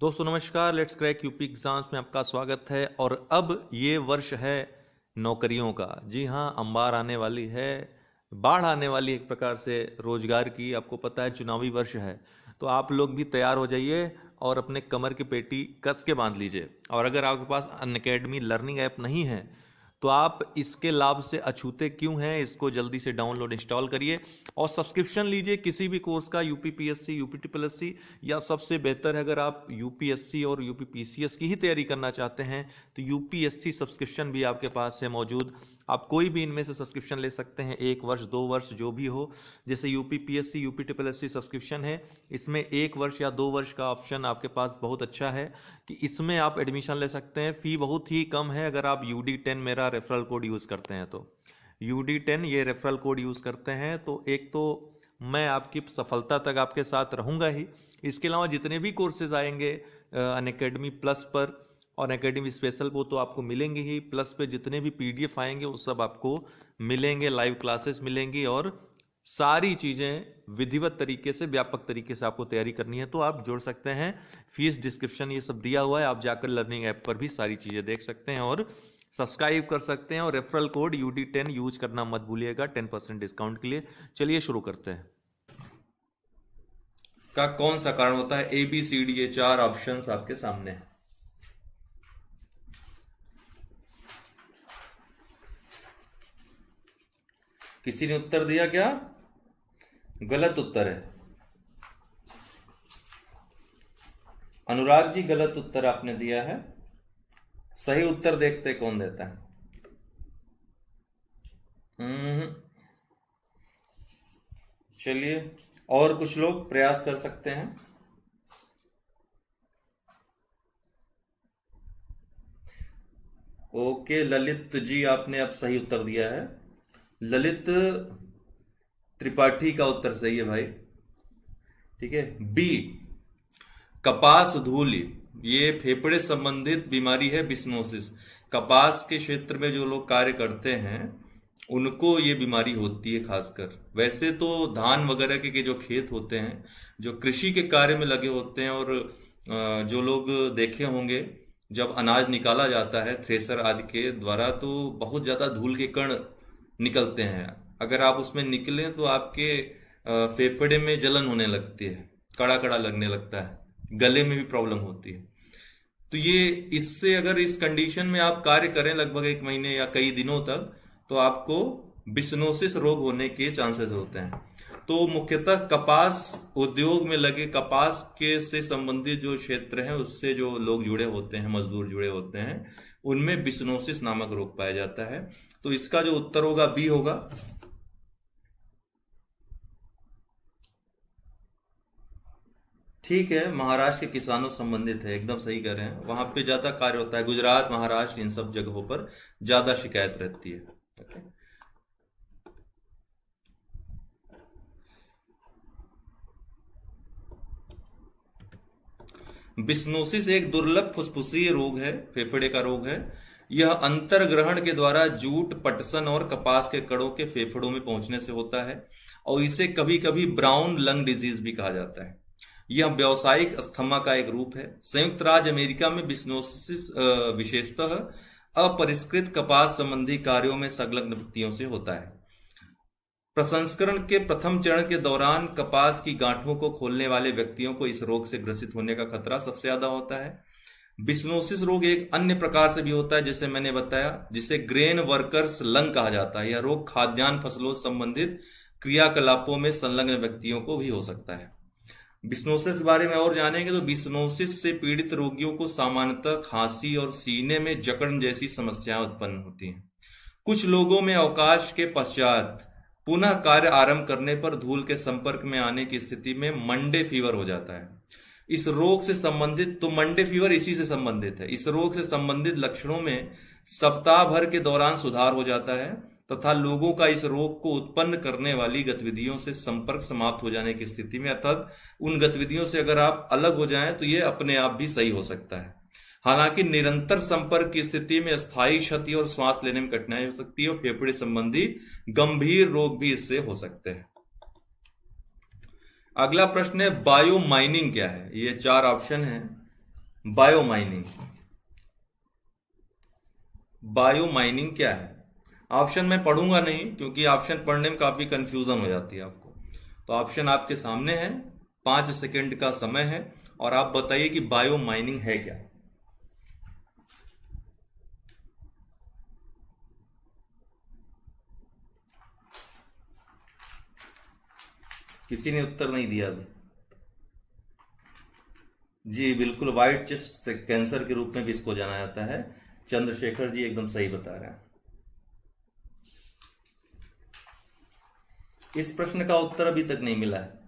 दोस्तों नमस्कार, let's crack UP exams में आपका स्वागत है। और अब ये वर्ष है नौकरियों का। जी हाँ, अंबार आने वाली है, बाढ़ आने वाली एक प्रकार से रोजगार की। आपको पता है चुनावी वर्ष है, तो आप लोग भी तैयार हो जाइए और अपने कमर की पेटी कस के बांध लीजिए। और अगर आपके पास अनअकैडमी लर्निंग ऐप नहीं है तो आप इसके लाभ से अछूते क्यों हैं? इसको जल्दी से डाउनलोड इंस्टॉल करिए और सब्सक्रिप्शन लीजिए किसी भी कोर्स का, यूपीपीएससी, यूपीटीपीएससी, या सबसे बेहतर है अगर आप यूपीएससी और यूपीपीसीएस की ही तैयारी करना चाहते हैं तो यूपीएससी सब्सक्रिप्शन भी आपके पास है मौजूद। आप कोई भी इनमें से सब्सक्रिप्शन ले सकते हैं, 1 वर्ष 2 वर्ष जो भी हो। जैसे यूपीपीएससी यूपीटीपीएससी सब्सक्रिप्शन है, इसमें 1 वर्ष या 2 वर्ष का ऑप्शन आपके पास बहुत अच्छा है कि इसमें आप एडमिशन ले सकते हैं। फी बहुत ही कम है अगर आप UD10 मेरा रेफरल कोड यूज़ करते हैं तो। UD10 ये रेफरल कोड यूज़ करते हैं तो एक तो मैं आपकी सफलता तक आपके साथ रहूँगा ही। इसके अलावा जितने भी कोर्सेज आएंगे अनअकैडमी प्लस पर और अनअकैडमी स्पेशल, वो तो आपको मिलेंगे ही। प्लस पे जितने भी PDF आएंगे वो सब आपको मिलेंगे, लाइव क्लासेस मिलेंगी और सारी चीज़ें विधिवत तरीके से, व्यापक तरीके से आपको तैयारी करनी है तो आप जुड़ सकते हैं। फीस डिस्क्रिप्शन ये सब दिया हुआ है, आप जाकर लर्निंग ऐप पर भी सारी चीज़ें देख सकते हैं और सब्सक्राइब कर सकते हैं। और रेफरल कोड UD10 यूज करना मत भूलिएगा 10% डिस्काउंट के लिए। चलिए शुरू करते हैं। का कौन सा कारण होता है? ABCD ये 4 ऑप्शंस आपके सामने हैं। किसी ने उत्तर दिया क्या? गलत उत्तर है। अनुराग जी, गलत उत्तर आपने दिया है। सही उत्तर देखते कौन देता है। चलिए, और कुछ लोग प्रयास कर सकते हैं। ओके, ललित जी आपने अब सही उत्तर दिया है। ललित त्रिपाठी का उत्तर सही है भाई। ठीक है। बी, कपास धूलि, ये फेफड़े संबंधित बीमारी है, बिस्नोसिस। कपास के क्षेत्र में जो लोग कार्य करते हैं उनको ये बीमारी होती है खासकर। वैसे तो धान वगैरह के जो खेत होते हैं, जो कृषि के कार्य में लगे होते हैं, और जो लोग देखे होंगे जब अनाज निकाला जाता है थ्रेसर आदि के द्वारा तो बहुत ज्यादा धूल के कण निकलते हैं। अगर आप उसमें निकलें तो आपके फेफड़े में जलन होने लगती है, कड़ा कड़ा लगने लगता है, गले में भी प्रॉब्लम होती है। तो ये इससे अगर इस कंडीशन में आप कार्य करें लगभग 1 महीने या कई दिनों तक तो आपको बिस्नोसिस रोग होने के चांसेस होते हैं। तो मुख्यतः कपास उद्योग में लगे कपास के से संबंधित जो क्षेत्र हैं उससे जो लोग जुड़े होते हैं, मजदूर जुड़े होते हैं, उनमें बिस्नोसिस नामक रोग पाया जाता है। तो इसका जो उत्तर होगा बी होगा। ठीक है, महाराष्ट्र के किसानों संबंधित है, एकदम सही कह रहे हैं। वहां पे ज्यादा कार्य होता है, गुजरात, महाराष्ट्र, इन सब जगहों पर ज्यादा शिकायत रहती है। ओके। बिस्नोसिस एक दुर्लभ फुस्फुसीय रोग है, फेफड़े का रोग है। यह अंतर्ग्रहण के द्वारा जूट, पटसन और कपास के कणों के फेफड़ों में पहुंचने से होता है और इसे कभी कभी ब्राउन लंग डिजीज भी कहा जाता है। यह व्यावसायिक अस्थमा का एक रूप है। संयुक्त राज्य अमेरिका में बिस्नोसिस विशेषतः अपरिष्कृत कपास संबंधी कार्यों में संलग्न व्यक्तियों से होता है। प्रसंस्करण के प्रथम चरण के दौरान कपास की गांठों को खोलने वाले व्यक्तियों को इस रोग से ग्रसित होने का खतरा सबसे ज्यादा होता है। बिस्नोसिस रोग एक अन्य प्रकार से भी होता है, जैसे मैंने बताया, जिसे ग्रेन वर्कर्स लंग कहा जाता है। यह रोग खाद्यान्न फसलों से संबंधित क्रियाकलापों में संलग्न व्यक्तियों को भी हो सकता है। बिस्नोसिस के बारे में और जानेंगे तो बिस्नोसिस से पीड़ित रोगियों को सामान्यतः खांसी और सीने में जकड़न जैसी समस्याएं उत्पन्न होती हैं। कुछ लोगों में अवकाश के पश्चात पुनः कार्य आरंभ करने पर धूल के संपर्क में आने की स्थिति में मंडे फीवर हो जाता है। इस रोग से संबंधित, तो मंडे फीवर इसी से संबंधित है। इस रोग से संबंधित लक्षणों में सप्ताह भर के दौरान सुधार हो जाता है तथा लोगों का इस रोग को उत्पन्न करने वाली गतिविधियों से संपर्क समाप्त हो जाने की स्थिति में, अर्थात उन गतिविधियों से अगर आप अलग हो जाएं तो ये अपने आप भी सही हो सकता है। हालांकि निरंतर संपर्क की स्थिति में स्थायी क्षति और श्वास लेने में कठिनाई हो सकती है और फेफड़े संबंधी गंभीर रोग भी इससे हो सकते हैं। अगला प्रश्न है बायो माइनिंग क्या है? ये 4 ऑप्शन है। बायोमाइनिंग। बायोमाइनिंग क्या है? ऑप्शन मैं पढ़ूंगा नहीं क्योंकि ऑप्शन पढ़ने में काफी कंफ्यूजन हो जाती है आपको। तो ऑप्शन आपके सामने है, 5 सेकंड का समय है, और आप बताइए कि बायोमाइनिंग है क्या। किसी ने उत्तर नहीं दिया अभी। जी बिल्कुल, व्हाइट चेस्ट कैंसर के रूप में भी इसको जाना जाता है। चंद्रशेखर जी एकदम सही बता रहे हैं। इस प्रश्न का उत्तर अभी तक नहीं मिला है।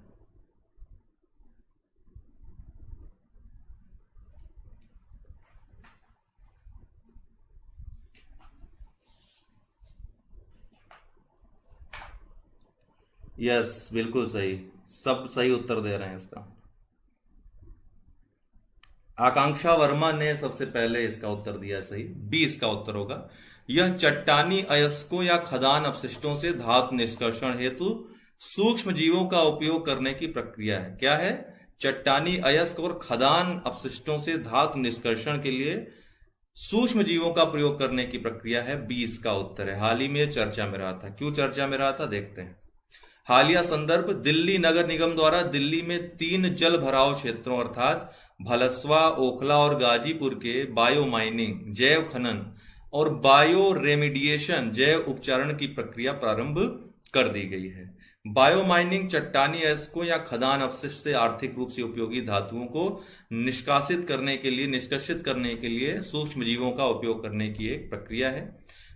यस बिल्कुल सही, सब सही उत्तर दे रहे हैं इसका। आकांक्षा वर्मा ने सबसे पहले इसका उत्तर दिया सही, बी इसका उत्तर होगा। यह चट्टानी अयस्कों या खदान अपशिष्टों से धातु निष्कर्षण हेतु सूक्ष्म जीवों का उपयोग करने की प्रक्रिया है। क्या है? चट्टानी अयस्क और खदान अपशिष्टों से धातु निष्कर्षण के लिए सूक्ष्म जीवों का प्रयोग करने की प्रक्रिया है, बी इसका उत्तर है। हाल ही में चर्चा में रहा था। क्यों चर्चा में रहा था, देखते हैं। हालिया संदर्भ, दिल्ली नगर निगम द्वारा दिल्ली में 3 जल भराव क्षेत्रों अर्थात भलसवा, ओखला और गाजीपुर के बायो माइनिंग जैव खनन और बायो रेमिडिएशन जैव उपचारण की प्रक्रिया प्रारंभ कर दी गई है। बायो माइनिंग चट्टानी अयस्कों या खदान अपशिष्ट से आर्थिक रूप से उपयोगी धातुओं को निष्कासित करने के लिए, निष्कर्षित करने के लिए सूक्ष्म जीवों का उपयोग करने की एक प्रक्रिया है।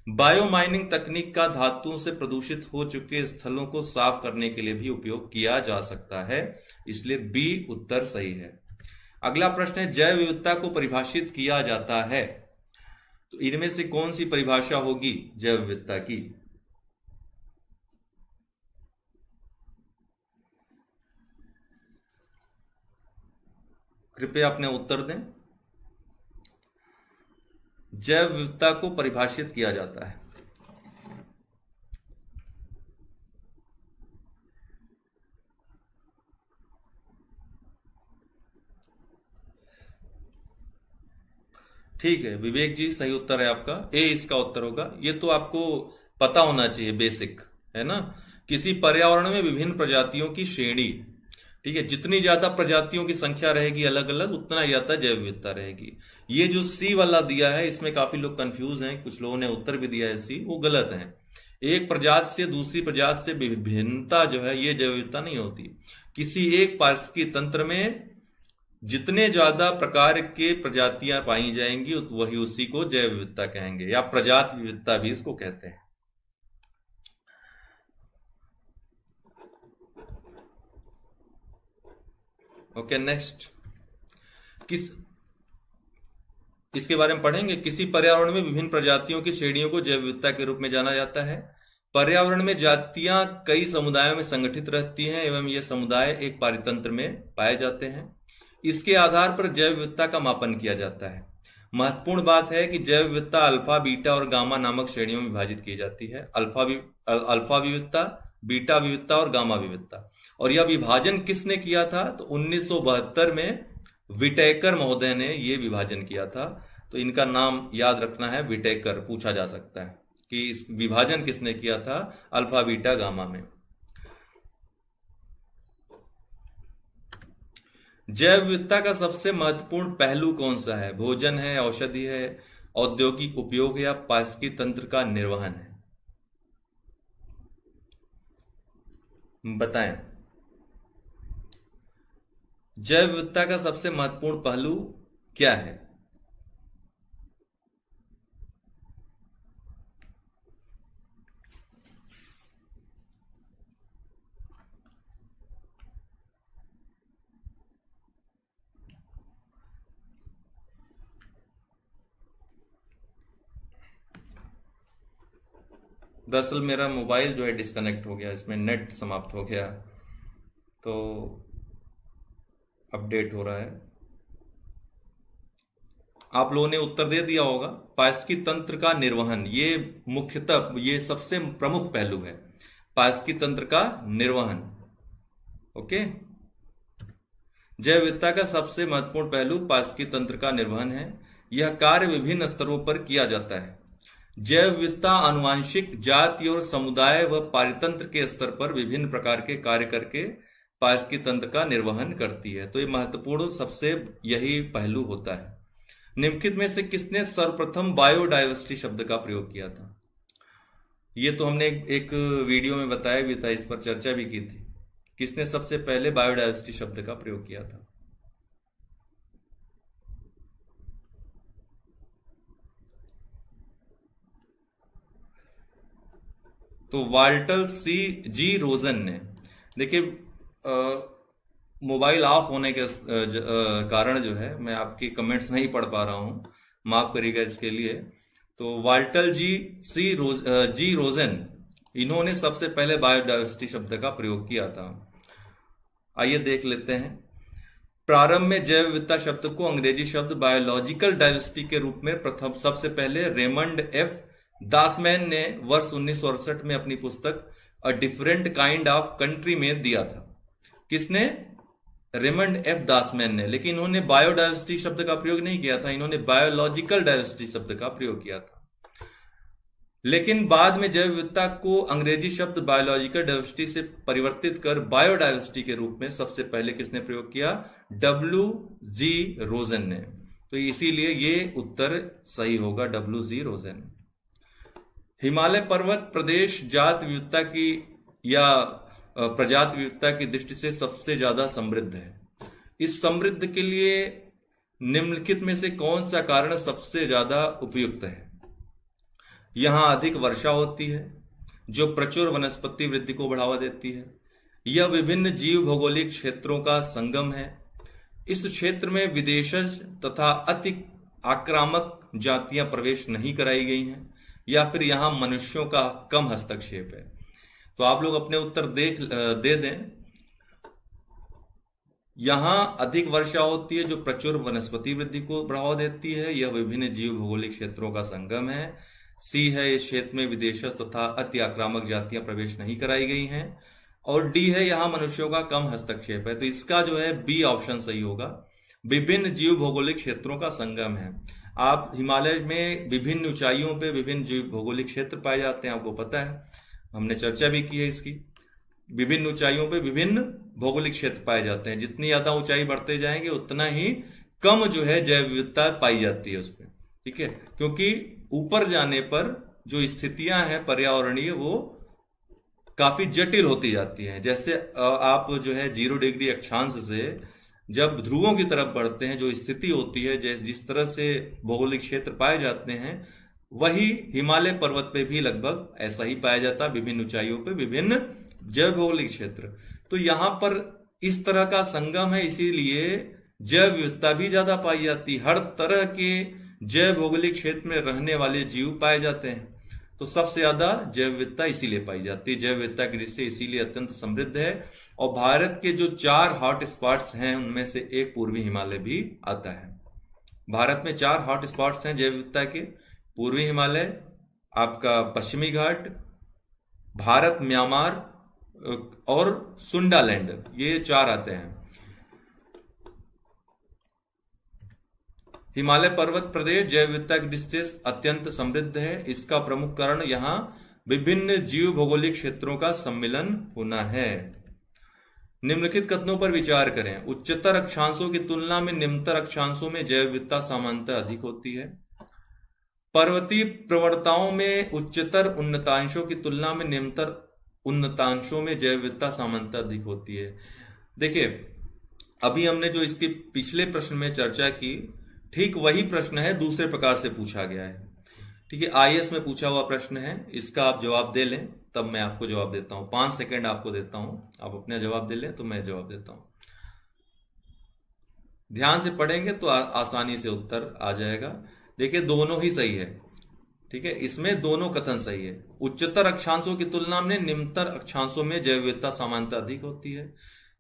बायोमाइनिंग तकनीक का धातुओं से प्रदूषित हो चुके स्थलों को साफ करने के लिए भी उपयोग किया जा सकता है, इसलिए बी उत्तर सही है। अगला प्रश्न है, जैव विविधता को परिभाषित किया जाता है, तो इनमें से कौन सी परिभाषा होगी जैव विविधता की? कृपया अपने उत्तर दें। जैव विविधता को परिभाषित किया जाता है, ठीक है विवेक जी, सही उत्तर है आपका, ए इसका उत्तर होगा। ये तो आपको पता होना चाहिए, बेसिक है ना। किसी पर्यावरण में विभिन्न प्रजातियों की श्रेणी, ठीक है, जितनी ज्यादा प्रजातियों की संख्या रहेगी अलग अलग, उतना ज्यादा जैव विविधता रहेगी। ये जो सी वाला दिया है, इसमें काफी लोग कंफ्यूज हैं, कुछ लोगों ने उत्तर भी दिया है सी, वो गलत है। एक प्रजाति से दूसरी प्रजाति से विभिन्नता जो है, ये जैव विविधता नहीं होती। किसी एक पारिस्थितिकी तंत्र में जितने ज्यादा प्रकार के प्रजातियां पाई जाएंगी, वही उसी को जैव विविधता कहेंगे, या प्रजाति विविधता भी इसको कहते हैं। ओके नेक्स्ट, इसके बारे में पढ़ेंगे। किसी पर्यावरण में विभिन्न प्रजातियों की श्रेणियों को जैव विविधता के रूप में जाना जाता है। पर्यावरण में जातियां कई समुदायों में संगठित रहती हैं एवं ये समुदाय एक पारितंत्र में पाए जाते हैं। इसके आधार पर जैव विविधता का मापन किया जाता है। महत्वपूर्ण बात है कि जैव विविधता अल्फा, बीटा और गामा नामक श्रेणियों में विभाजित की जाती है। अल्फा विविधता, बीटा विविधता और गामा विविधता। और यह विभाजन किसने किया था? तो 1972 में विटेकर महोदय ने यह विभाजन किया था। तो इनका नाम याद रखना है, विटेकर, पूछा जा सकता है कि इस विभाजन किसने किया था अल्फा, बीटा, गामा में। जैव विविधता का सबसे महत्वपूर्ण पहलू कौन सा है? भोजन है, औषधि है, औद्योगिक उपयोग है, या पारिस्थितिकी तंत्र का निर्वहन है? बताएं। जैव विविधता का सबसे महत्वपूर्ण पहलू क्या है? दरअसल मेरा मोबाइल जो है डिस्कनेक्ट हो गया, इसमें नेट समाप्त हो गया, तो अपडेट हो रहा है। आप लोगों ने उत्तर दे दिया होगा। पारिस्थितिकी तंत्र का निर्वहन, ये मुख्यतः, ये सबसे प्रमुख पहलू है, पारिस्थितिकी तंत्र का निर्वहन। ओके, जैव विविधता का सबसे महत्वपूर्ण पहलू पारिस्थितिकी तंत्र का निर्वहन है। यह कार्य विभिन्न स्तरों पर किया जाता है। जैव विविधता आनुवांशिक, जाति और समुदाय व पारितंत्र के स्तर पर विभिन्न प्रकार के कार्य करके पारिस्थितिकी तंत्र का निर्वहन करती है। तो ये महत्वपूर्ण सबसे यही पहलू होता है। निम्नलिखित में से किसने सर्वप्रथम बायोडायवर्सिटी शब्द का प्रयोग किया था? ये तो हमने एक वीडियो में बताया भी था, इस पर चर्चा भी की थी। किसने सबसे पहले बायोडायवर्सिटी शब्द का प्रयोग किया था? तो वाल्टर जी रोजन ने। देखिए, मोबाइल ऑफ होने के कारण जो है मैं आपकी कमेंट्स नहीं पढ़ पा रहा हूं, माफ करिएगा इसके लिए। तो वाल्टर जी रोजन, इन्होंने सबसे पहले बायोडायवर्सिटी शब्द का प्रयोग किया था। आइए देख लेते हैं। प्रारंभ में जैव विविधता शब्द को अंग्रेजी शब्द बायोलॉजिकल डाइवर्सिटी के रूप में प्रथम सबसे पहले रेमंड एफ दासमैन ने वर्ष 1968 में अपनी पुस्तक a different kind of country में दिया था। किसने? रेमंड एफ दासमैन ने। लेकिन इन्होंने बायोडाइवर्सिटी शब्द का प्रयोग नहीं किया था, इन्होंने बायोलॉजिकल डाइवर्सिटी शब्द का प्रयोग किया था। लेकिन बाद में जैव विविधता को अंग्रेजी शब्द बायोलॉजिकल डाइवर्सिटी से परिवर्तित कर बायोडाइवर्सिटी के रूप में सबसे पहले किसने प्रयोग किया? जी रोजन ने। तो इसीलिए ये उत्तर सही होगा, जी रोजन। हिमालय पर्वत प्रदेश जात विविधता की या प्रजाति विविधता की दृष्टि से सबसे ज्यादा समृद्ध है। इस समृद्ध के लिए निम्नलिखित में से कौन सा कारण सबसे ज्यादा उपयुक्त है? यहां अधिक वर्षा होती है, जो प्रचुर वनस्पति वृद्धि को बढ़ावा देती है। यह विभिन्न जीव भौगोलिक क्षेत्रों का संगम है। इस क्षेत्र में विदेशज तथा अति आक्रामक जातियां प्रवेश नहीं कराई गई हैं, या फिर यहां मनुष्यों का कम हस्तक्षेप है। तो आप लोग अपने उत्तर दे दें। यहां अधिक वर्षा होती है, जो प्रचुर वनस्पति वृद्धि को बढ़ावा देती है। यह विभिन्न जीव भौगोलिक क्षेत्रों का संगम है। सी है, इस क्षेत्र में विदेशज तथा अति आक्रामक जातियां प्रवेश नहीं कराई गई हैं। और डी है, यहां मनुष्यों का कम हस्तक्षेप है। तो इसका जो है बी ऑप्शन सही होगा, विभिन्न जीव भौगोलिक क्षेत्रों का संगम है। आप हिमालय में विभिन्न ऊंचाइयों पे विभिन्न जीव भौगोलिक क्षेत्र पाए जाते हैं, आपको पता है, हमने चर्चा भी की है इसकी। विभिन्न ऊंचाइयों पे विभिन्न भौगोलिक क्षेत्र पाए जाते हैं। जितनी ज्यादा ऊंचाई बढ़ते जाएंगे उतना ही कम जो है जैव विविधता पाई जाती है उसमें, ठीक है। क्योंकि ऊपर जाने पर जो स्थितियां हैं पर्यावरणीय, वो काफी जटिल होती जाती हैं। जैसे आप जो है 0 डिग्री अक्षांश से जब ध्रुवों की तरफ बढ़ते हैं, जो स्थिति होती है, जिस तरह से भौगोलिक क्षेत्र पाए जाते हैं, वही हिमालय पर्वत पे भी लगभग ऐसा ही पाया जाता है। विभिन्न ऊंचाइयों पे विभिन्न जैव भौगोलिक क्षेत्र। तो यहां पर इस तरह का संगम है, इसीलिए जैव विविधता भी ज्यादा पाई जाती है। हर तरह के जैव भौगोलिक क्षेत्र में रहने वाले जीव पाए जाते हैं। तो सबसे ज्यादा जैव विविधता इसीलिए पाई जाती है। जैव विविधता की दृष्टि से इसीलिए अत्यंत समृद्ध है। और भारत के जो 4 हॉट स्पॉट्स हैं, उनमें से एक पूर्वी हिमालय भी आता है। भारत में 4 हॉट स्पॉट्स हैं जैव विविधता के। पूर्वी हिमालय, आपका पश्चिमी घाट, भारत म्यांमार और सुंडालैंड, ये 4 आते हैं। हिमालय पर्वत प्रदेश जैव विविधता की दृष्टि से अत्यंत समृद्ध है। इसका प्रमुख कारण यहां विभिन्न जीव भौगोलिक क्षेत्रों का सम्मिलन होना है। निम्नलिखित कथनों पर विचार करें। उच्चतर अक्षांशों की तुलना में निम्नतर अक्षांशों में जैव विविधता सामान्यतः अधिक होती है। पर्वतीय प्रवणताओं में उच्चतर उन्नतांशों की तुलना में निम्नतर उन्नतांशों में जैव विविधता सामान्यतः अधिक होती है। देखिए, अभी हमने जो इसके पिछले प्रश्न में चर्चा की, ठीक वही प्रश्न है, दूसरे प्रकार से पूछा गया है। ठीक है, आईएएस में पूछा हुआ प्रश्न है। इसका आप जवाब दे लें, तब मैं आपको जवाब देता हूं। 5 सेकंड आपको देता हूं, आप अपना जवाब दे लें तो मैं जवाब देता हूं। ध्यान से पढ़ेंगे तो आसानी से उत्तर आ जाएगा। देखिए, दोनों ही सही है। ठीक है, इसमें दोनों कथन सही है। उच्चतर अक्षांशों की तुलना में निम्नतर अक्षांशों में जैव विविधता सामान्यतः अधिक होती है।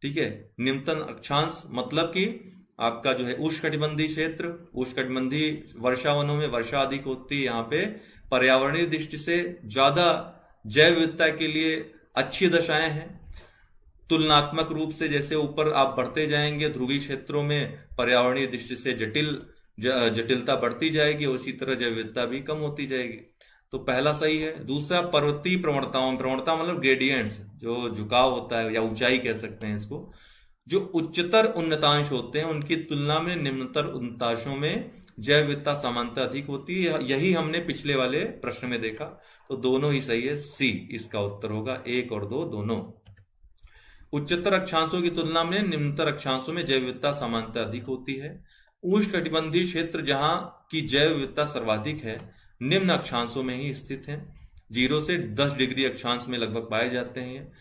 ठीक है, निम्नतर अक्षांश मतलब कि आपका जो है उष्णकटिबंधीय क्षेत्र, उष्णकटिबंधीय वर्षावनों में वर्षा अधिक होती है। यहाँ पे पर्यावरणीय दृष्टि से ज्यादा जैव विविधता के लिए अच्छी दशाएं हैं। तुलनात्मक रूप से जैसे ऊपर आप बढ़ते जाएंगे ध्रुवीय क्षेत्रों में पर्यावरणीय दृष्टि से जटिलता बढ़ती जाएगी, उसी तरह जैव विविधता भी कम होती जाएगी। तो पहला सही है। दूसरा, पर्वतीय प्रवणताओं, प्रवणता मतलब ग्रेडियंट्स, जो झुकाव होता है या ऊंचाई कह सकते हैं इसको, जो उच्चतर उन्नतांश होते हैं उनकी तुलना में निम्नतर उन्नतांशों में जैव विविधता सामान्यतः अधिक होती है। यही हमने पिछले वाले प्रश्न में देखा। तो दोनों ही सही है, सी इसका उत्तर होगा, 1 और 2 दोनों। उच्चतर अक्षांशों की तुलना में निम्नतर अक्षांशों में जैव विविधता सामान्यतः अधिक होती है। उष्णकटिबंधीय क्षेत्र जहां की जैव विविधता सर्वाधिक है निम्न अक्षांशों में ही स्थित है, 0 से 10 डिग्री अक्षांश में लगभग पाए जाते हैं।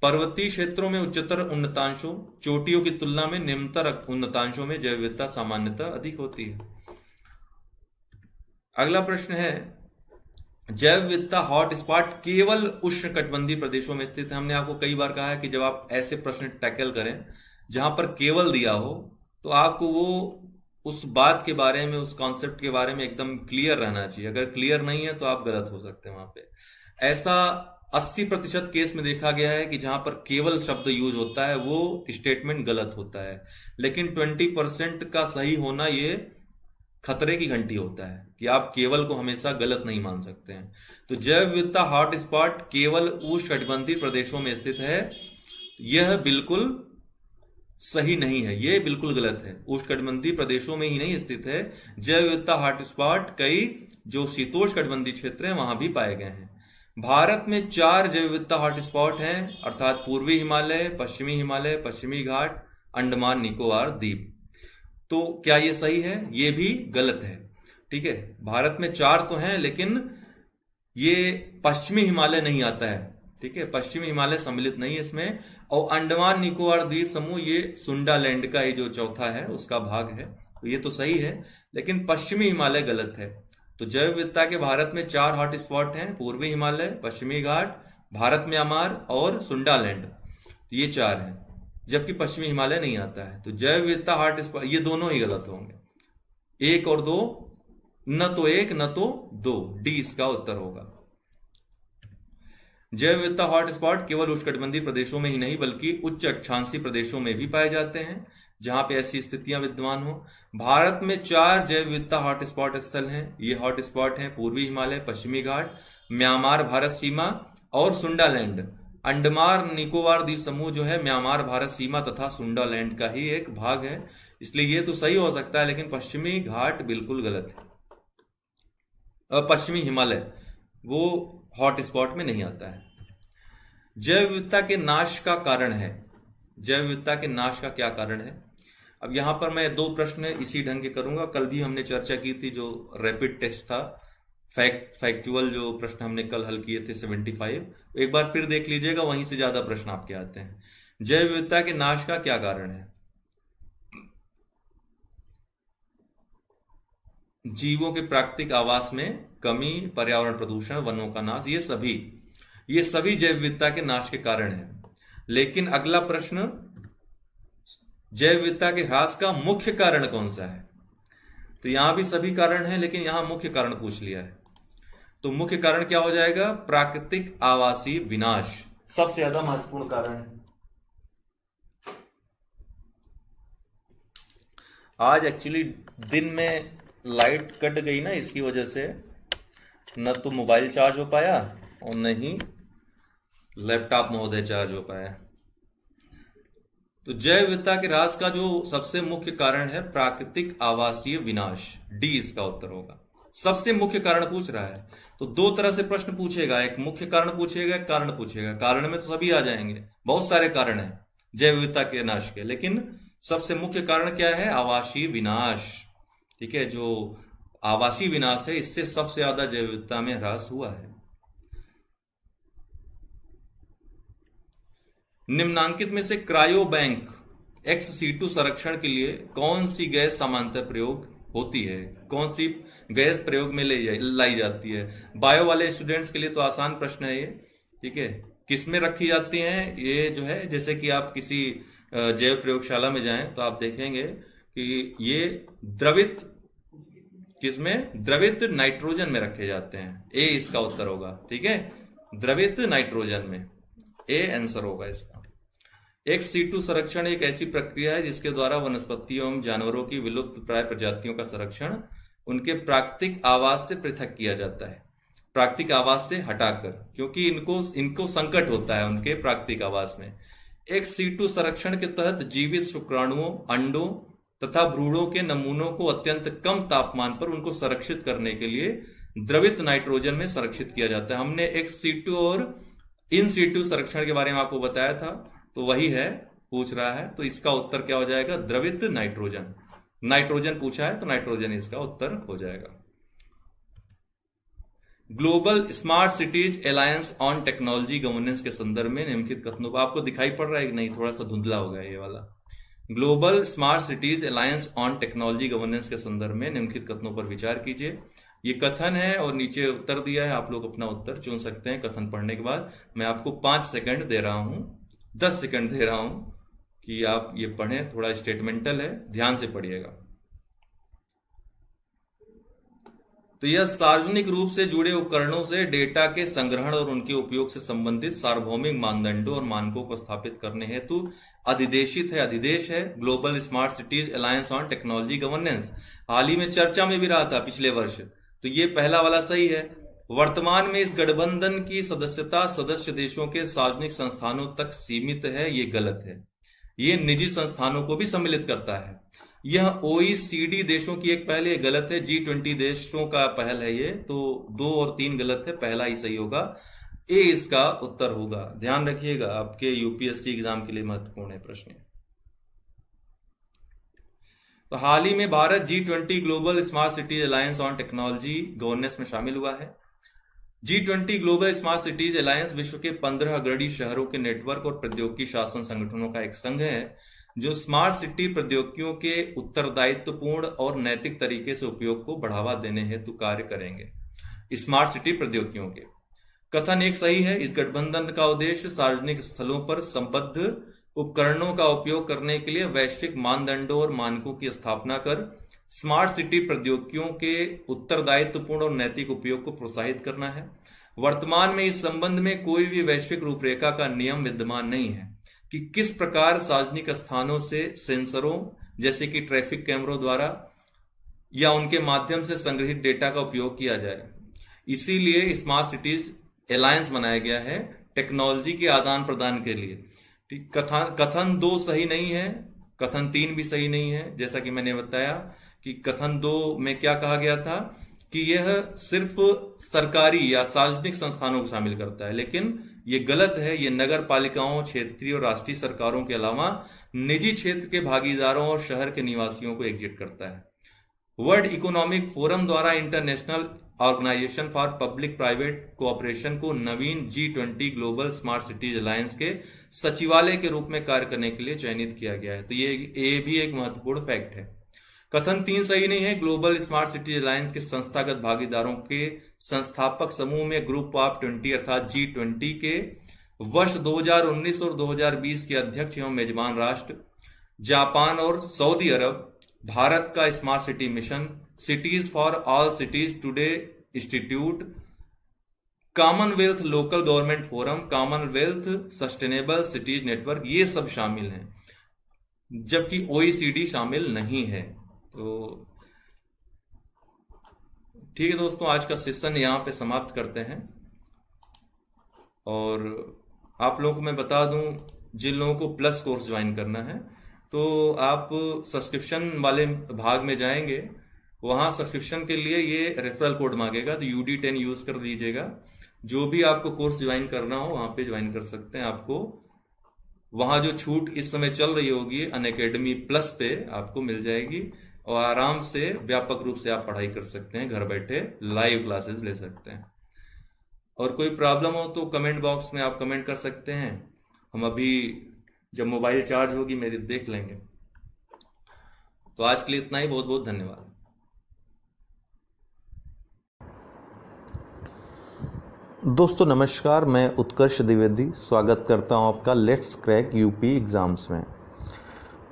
पर्वतीय क्षेत्रों में उच्चतर उन्नतांशों, चोटियों की तुलना में निम्नतर उन्नतांशों में जैव विविधता सामान्यतः अधिक होती है। अगला प्रश्न है, जैव विविधता हॉटस्पॉट केवल उष्णकटिबंधीय प्रदेशों में स्थित है। हमने आपको कई बार कहा है कि जब आप ऐसे प्रश्न टैकल करें जहां पर केवल दिया हो तो आपको वो उस बात के बारे में, उस कॉन्सेप्ट के बारे में एकदम क्लियर रहना चाहिए। अगर क्लियर नहीं है तो आप गलत हो सकते हैं वहां पे। ऐसा 80% केस में देखा गया है कि जहां पर केवल शब्द यूज होता है वो स्टेटमेंट गलत होता है, लेकिन 20% का सही होना ये खतरे की घंटी होता है कि आप केवल को हमेशा गलत नहीं मान सकते हैं। तो जैव विविधता हॉटस्पॉट केवल उष्णकटिबंधीय प्रदेशों में स्थित है, यह बिल्कुल सही नहीं है, यह बिल्कुल गलत है। उष्णकटिबंधीय प्रदेशों में ही नहीं स्थित है, जैव विविधता हॉटस्पॉट कई जो शीतोष्णकटिबंधीय क्षेत्र हैं वहां भी पाए गए हैं। भारत में 4 जैव विविधता हॉटस्पॉट हैं, अर्थात पूर्वी हिमालय, पश्चिमी घाट, अंडमान निकोबार द्वीप। तो क्या ये सही है? ये भी गलत है। ठीक है, भारत में 4 तो हैं लेकिन ये पश्चिमी हिमालय नहीं आता है। ठीक है, पश्चिमी हिमालय सम्मिलित नहीं है इसमें। और अंडमान निकोबार द्वीप समूह ये सुंडालैंड का ये जो चौथा है उसका भाग है, तो ये तो सही है, लेकिन पश्चिमी हिमालय गलत है। तो जैव विविधता के भारत में 4 हॉटस्पॉट हैं, पूर्वी हिमालय, पश्चिमी घाट, भारत म्यांमार और सुंडालैंड। तो ये 4 हैं, जबकि पश्चिमी हिमालय नहीं आता है। तो जैव विविधता हॉटस्पॉट ये दोनों ही गलत होंगे, 1 और 2, न तो 1 न तो 2, डी इसका उत्तर होगा। जैव विविधता हॉटस्पॉट केवल उष्णकटिबंधीय प्रदेशों में ही नहीं बल्कि उच्च अक्षांशीय प्रदेशों में भी पाए जाते हैं जहां पे ऐसी स्थितियां विद्यमान हो। भारत में 4 जैव विविधता हॉटस्पॉट स्थल हैं। ये हॉटस्पॉट हैं पूर्वी हिमालय, पश्चिमी घाट, म्यांमार भारत सीमा और सुंडालैंड। अंडमान निकोबार द्वीप समूह जो है म्यांमार भारत सीमा तथा सुंडालैंड का ही एक भाग है, इसलिए ये तो सही हो सकता है, लेकिन पश्चिमी घाट बिल्कुल गलत है। पश्चिमी हिमालय वो हॉटस्पॉट में नहीं आता है। जैव विविधता के नाश का कारण है। जैव विविधता के नाश का क्या कारण है? अब यहां पर मैं 2 प्रश्न इसी ढंग के करूंगा। कल भी हमने चर्चा की थी, जो रैपिड टेस्ट था, फैक्चुअल जो प्रश्न हमने कल हल किए थे 75, एक बार फिर देख लीजिएगा, वहीं से ज्यादा प्रश्न आपके आते हैं। जैव विविधता के नाश का क्या कारण है? जीवों के प्राकृतिक आवास में कमी, पर्यावरण प्रदूषण, वनों का नाश, ये सभी जैव विविधता के नाश के कारण हैं। लेकिन अगला प्रश्न, जैव विविधता के ह्रास का मुख्य कारण कौन सा है? तो यहां भी सभी कारण हैं, लेकिन यहां मुख्य कारण पूछ लिया है। तो मुख्य कारण क्या हो जाएगा? प्राकृतिक आवासीय विनाश सबसे ज्यादा महत्वपूर्ण कारण है। आज एक्चुअली दिन में लाइट कट गई ना, इसकी वजह से न तो मोबाइल चार्ज हो पाया और न ही लैपटॉप महोदय चार्ज हो पाया। तो जैव विविधता के ह्रास का जो सबसे मुख्य कारण है प्राकृतिक आवासीय विनाश, डी इसका उत्तर होगा। सबसे मुख्य कारण पूछ रहा है तो 2 तरह से प्रश्न पूछेगा, एक मुख्य कारण पूछेगा, एक कारण पूछेगा। कारण में तो सभी आ जाएंगे, बहुत सारे कारण हैं जैव विविधता के नाश के, लेकिन सबसे मुख्य कारण क्या है? आवासीय विनाश। ठीक है, जो आवासीय विनाश है इससे सबसे ज्यादा जैव विविधता में ह्रास हुआ है। निम्नांकित में से क्रायो बैंक XC2 संरक्षण के लिए कौन सी गैस सामान्यतः प्रयोग होती है? कौन सी गैस प्रयोग में लाई जाती है? बायो वाले स्टूडेंट्स के लिए तो आसान प्रश्न है ये। ठीक है, किसमें रखी जाती हैं? ये जो है, जैसे कि आप किसी जैव प्रयोगशाला में जाएं तो आप देखेंगे कि ये द्रवित, किसमें? द्रवित नाइट्रोजन में रखे जाते हैं। ए इसका उत्तर होगा। ठीक है, द्रवित नाइट्रोजन में, ए आंसर होगा इसका। एक्स सीटू संरक्षण एक ऐसी प्रक्रिया है जिसके द्वारा वनस्पतियों एवं जानवरों की विलुप्त प्राय प्रजातियों का संरक्षण उनके प्राकृतिक आवास से पृथक किया जाता है, प्राकृतिक आवास से हटाकर, क्योंकि इनको संकट होता है उनके प्राकृतिक आवास में। एक्स सीटू संरक्षण के तहत जीवित शुक्राणुओं, अंडों तथा भ्रूणों के नमूनों को अत्यंत कम तापमान पर उनको संरक्षित करने के लिए द्रवित नाइट्रोजन में संरक्षित किया जाता है। हमने एक्स सीटू और इन सीटू संरक्षण के बारे में आपको बताया था, तो वही है, पूछ रहा है, तो इसका उत्तर क्या हो जाएगा? द्रवित नाइट्रोजन। नाइट्रोजन पूछा है तो नाइट्रोजन इसका उत्तर हो जाएगा। Global smart cities alliance on technology governance के संदर्भ में निम्नलिखित कथनों को, आपको दिखाई पड़ रहा है कि नहीं? थोड़ा सा धुंधला हो गया ये वाला। Global smart cities alliance on technology governance के संदर्भ में निम्नलिखित कथनों पर विचार कीजिए। ये कथन है और नीचे उत्तर दिया है, आप लोग अपना उत्तर चुन सकते हैं कथन पढ़ने के बाद। मैं आपको 5 सेकंड दे रहा हूं, 10 सेकंड दे रहा हूं कि आप ये पढ़ें, थोड़ा स्टेटमेंटल है, ध्यान से पढ़िएगा। तो यह सार्वजनिक रूप से जुड़े उपकरणों से डेटा के संग्रहण और उनके उपयोग से संबंधित सार्वभौमिक मानदंडों और मानकों को स्थापित करने हेतु अधिदेश है global smart cities alliance on technology governance. हाल ही में चर्चा में भी रहा था पिछले वर्ष, तो ये पहला वाला सही है। वर्तमान में इस गठबंधन की सदस्यता सदस्य देशों के सार्वजनिक संस्थानों तक सीमित है, ये गलत है। ये निजी संस्थानों को भी सम्मिलित करता है। यह OECD देशों की एक पहल है, गलत है। G20 देशों का पहल है ये, तो 2 और 3 गलत है, पहला ही सही होगा। ए इसका उत्तर होगा। ध्यान रखिएगा, आपके यूपीएससी एग्जाम के लिए महत्वपूर्ण है प्रश्न। तो हाल ही में Bharat G20 Global smart cities alliance on technology governance में शामिल हुआ है। G20 Global smart cities alliance विश्व के 15 अग्रणी शहरों के नेटवर्क और प्रौद्योगिकी शासन संगठनों का एक संघ है जो स्मार्ट सिटी प्रौद्योगिकियों के उत्तरदायित्वपूर्ण और नैतिक तरीके से उपयोग को बढ़ावा देने हेतु कार्य करेंगे। स्मार्ट सिटी प्रौद्योगिकियों के कथन एक सही है। इस गठबंधन का उद्देश्य सार्वजनिक स्थलों पर संबद्ध उपकरणों का उपयोग करने के लिए वैश्विक मानदंडों और मानकों की स्थापना कर स्मार्ट सिटी प्रौद्योगिकियों के उत्तरदायित्वपूर्ण और नैतिक उपयोग को प्रोत्साहित करना है। वर्तमान में इस संबंध में कोई भी वैश्विक रूपरेखा का नियम विद्यमान नहीं है कि किस प्रकार सार्वजनिक स्थानों से सेंसरों जैसे कि ट्रैफिक कैमरों द्वारा या उनके माध्यम से संग्रहित डेटा का उपयोग किया जाए। इसीलिए स्मार्ट सिटीज अलायंस बनाया गया है टेक्नोलॉजी के आदान प्रदान के लिए। कथन 2 सही नहीं है, कथन 3 भी सही नहीं है। जैसा कि मैंने बताया कि कथन 2 में क्या कहा गया था कि यह सिर्फ सरकारी या सार्वजनिक संस्थानों को शामिल करता है, लेकिन ये गलत है। ये नगर पालिकाओं, क्षेत्रीय और राष्ट्रीय सरकारों के अलावा निजी क्षेत्र के भागीदारों और शहर के निवासियों को एकजुट करता है। वर्ल्ड इकोनॉमिक फोरम द्वारा International Organization for Public Private Cooperation को नवीन G20 Global smart cities Alliance के सचिवालय के रूप में कार्य करने के लिए चयनित किया गया है। तो ये भी एक महत्वपूर्ण फैक्ट है। कथन 3 सही नहीं है। ग्लोबल स्मार्ट सिटीज अलायंस के संस्थागत भागीदारों के संस्थापक समूह में ग्रुप ऑफ 20 अर्थात G20 के वर्ष 2019 और 2020 के अध्यक्ष एवं मेजबान राष्ट्र जापान और सऊदी अरब, भारत का smart city mission, cities for all cities today institute, Commonwealth local government forum, Commonwealth sustainable cities network, ये सब शामिल हैं, जबकि OECD शामिल नहीं है। तो ठीक है दोस्तों, आज का सेशन यहां पे समाप्त करते हैं। और आप लोगों को मैं बता दूं, जिन लोगों को प्लस कोर्स ज्वाइन करना है तो आप सब्सक्रिप्शन वाले भाग में जाएंगे, वहां सब्सक्रिप्शन के लिए ये रेफरल कोड मांगेगा, तो UD10 यूज कर लीजिएगा। जो भी आपको कोर्स ज्वाइन करना हो वहां पे ज्वाइन कर सकते हैं। आपको वहां जो छूट इस समय चल रही होगी अनअकैडमी प्लस पे आपको मिल जाएगी और आराम से व्यापक रूप से आप पढ़ाई कर सकते हैं, घर बैठे लाइव क्लासेस ले सकते हैं। और कोई प्रॉब्लम हो तो कमेंट बॉक्स में आप कमेंट कर सकते हैं, हम अभी जब मोबाइल चार्ज होगी मेरी देख लेंगे। तो आज के लिए इतना ही, बहुत बहुत धन्यवाद। दोस्तों नमस्कार, मैं उत्कर्ष द्विवेदी स्वागत करता हूं आपका लेट्स क्रैक यूपी एग्ज़ाम्स में।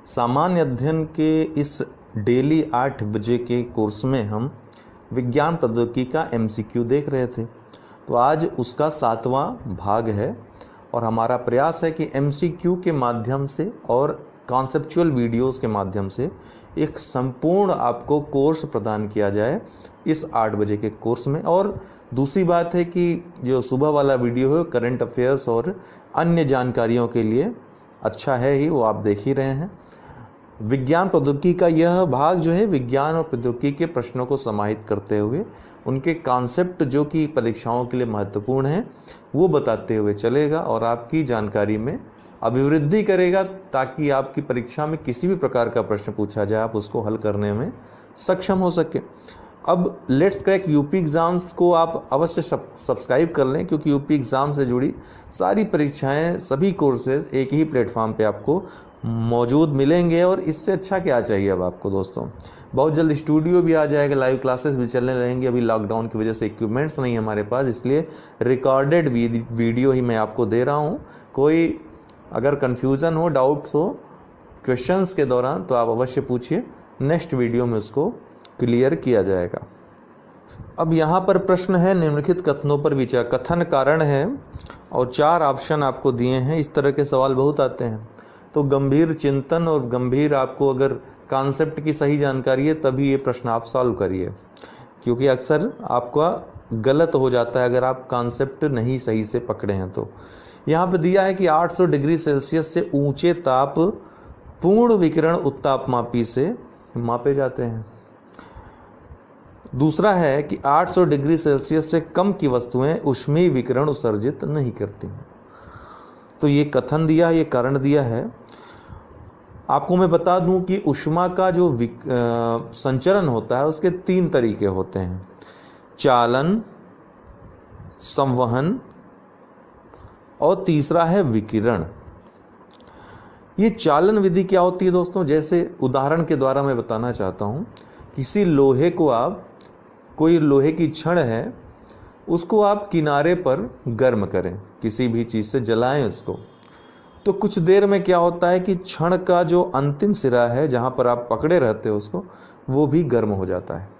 सामान्य अध्ययन के इस डेली 8 बजे के कोर्स में हम विज्ञान प्रौद्योगिकी का MCQ देख रहे थे। तो आज उसका 7वां भाग है और हमारा प्रयास है कि MCQ के माध्यम से और कॉन्सेप्चुअल वीडियोस के माध्यम से एक संपूर्ण आपको कोर्स प्रदान किया जाए इस 8 बजे के कोर्स में। और दूसरी बात है कि जो सुबह वाला वीडियो है करंट अफेयर्स और अन्य जानकारियों के लिए अच्छा है ही, वो आप देख ही रहे हैं। विज्ञान प्रौद्योगिकी का यह भाग जो है विज्ञान और प्रौद्योगिकी के प्रश्नों को समाहित करते हुए उनके कॉन्सेप्ट जो कि परीक्षाओं के लिए महत्वपूर्ण हैं वो बताते हुए चलेगा और आपकी जानकारी में अभिवृद्धि करेगा, ताकि आपकी परीक्षा में किसी भी प्रकार का प्रश्न पूछा जाए आप उसको हल करने में सक्षम हो सके। अब लेट्स क्रैक यूपी एग्ज़ाम्स को आप अवश्य सब्सक्राइब कर लें, क्योंकि यूपी एग्ज़ाम से जुड़ी सारी परीक्षाएं, सभी कोर्सेज एक ही प्लेटफॉर्म पे आपको मौजूद मिलेंगे। और इससे अच्छा क्या चाहिए अब आपको दोस्तों। बहुत जल्द स्टूडियो भी आ जाएगा, लाइव क्लासेस भी चलने रहेंगे। अभी लॉकडाउन की वजह से इक्विपमेंट्स नहीं है हमारे पास, इसलिए रिकॉर्डेड वीडियो ही मैं आपको दे रहा हूँ। कोई अगर कन्फ्यूज़न हो, डाउट्स हो क्वेश्चंस के दौरान तो आप अवश्य पूछिए, नेक्स्ट वीडियो में उसको क्लियर किया जाएगा। अब यहाँ पर प्रश्न है निम्नलिखित कथनों पर विचार। कथन कारण है और 4 ऑप्शन आपको दिए हैं। इस तरह के सवाल बहुत आते हैं, तो गंभीर चिंतन और गंभीर आपको अगर कॉन्सेप्ट की सही जानकारी है तभी ये प्रश्न आप सॉल्व करिए, क्योंकि अक्सर आपका गलत हो जाता है अगर आप कॉन्सेप्ट नहीं सही से पकड़े हैं। तो यहाँ पे दिया है कि 800 डिग्री सेल्सियस से ऊंचे ताप पूर्ण विकिरण उत्तापमापी से मापे जाते हैं। दूसरा है कि 800 डिग्री सेल्सियस से कम की वस्तुएं ऊष्मीय विकिरण उत्सर्जित नहीं करती हैं। तो ये कथन दिया है, ये कारण दिया है। आपको मैं बता दूं कि ऊष्मा का जो संचरण होता है उसके 3 तरीके होते हैं: चालन, संवहन और तीसरा है विकिरण। ये चालन विधि क्या होती है दोस्तों, जैसे उदाहरण के द्वारा मैं बताना चाहता हूं। किसी लोहे को आप, कोई लोहे की छड़ है, उसको आप किनारे पर गर्म करें, किसी भी चीज़ से जलाएं उसको, तो कुछ देर में क्या होता है कि छड़ का जो अंतिम सिरा है जहाँ पर आप पकड़े रहते हो उसको, वो भी गर्म हो जाता है।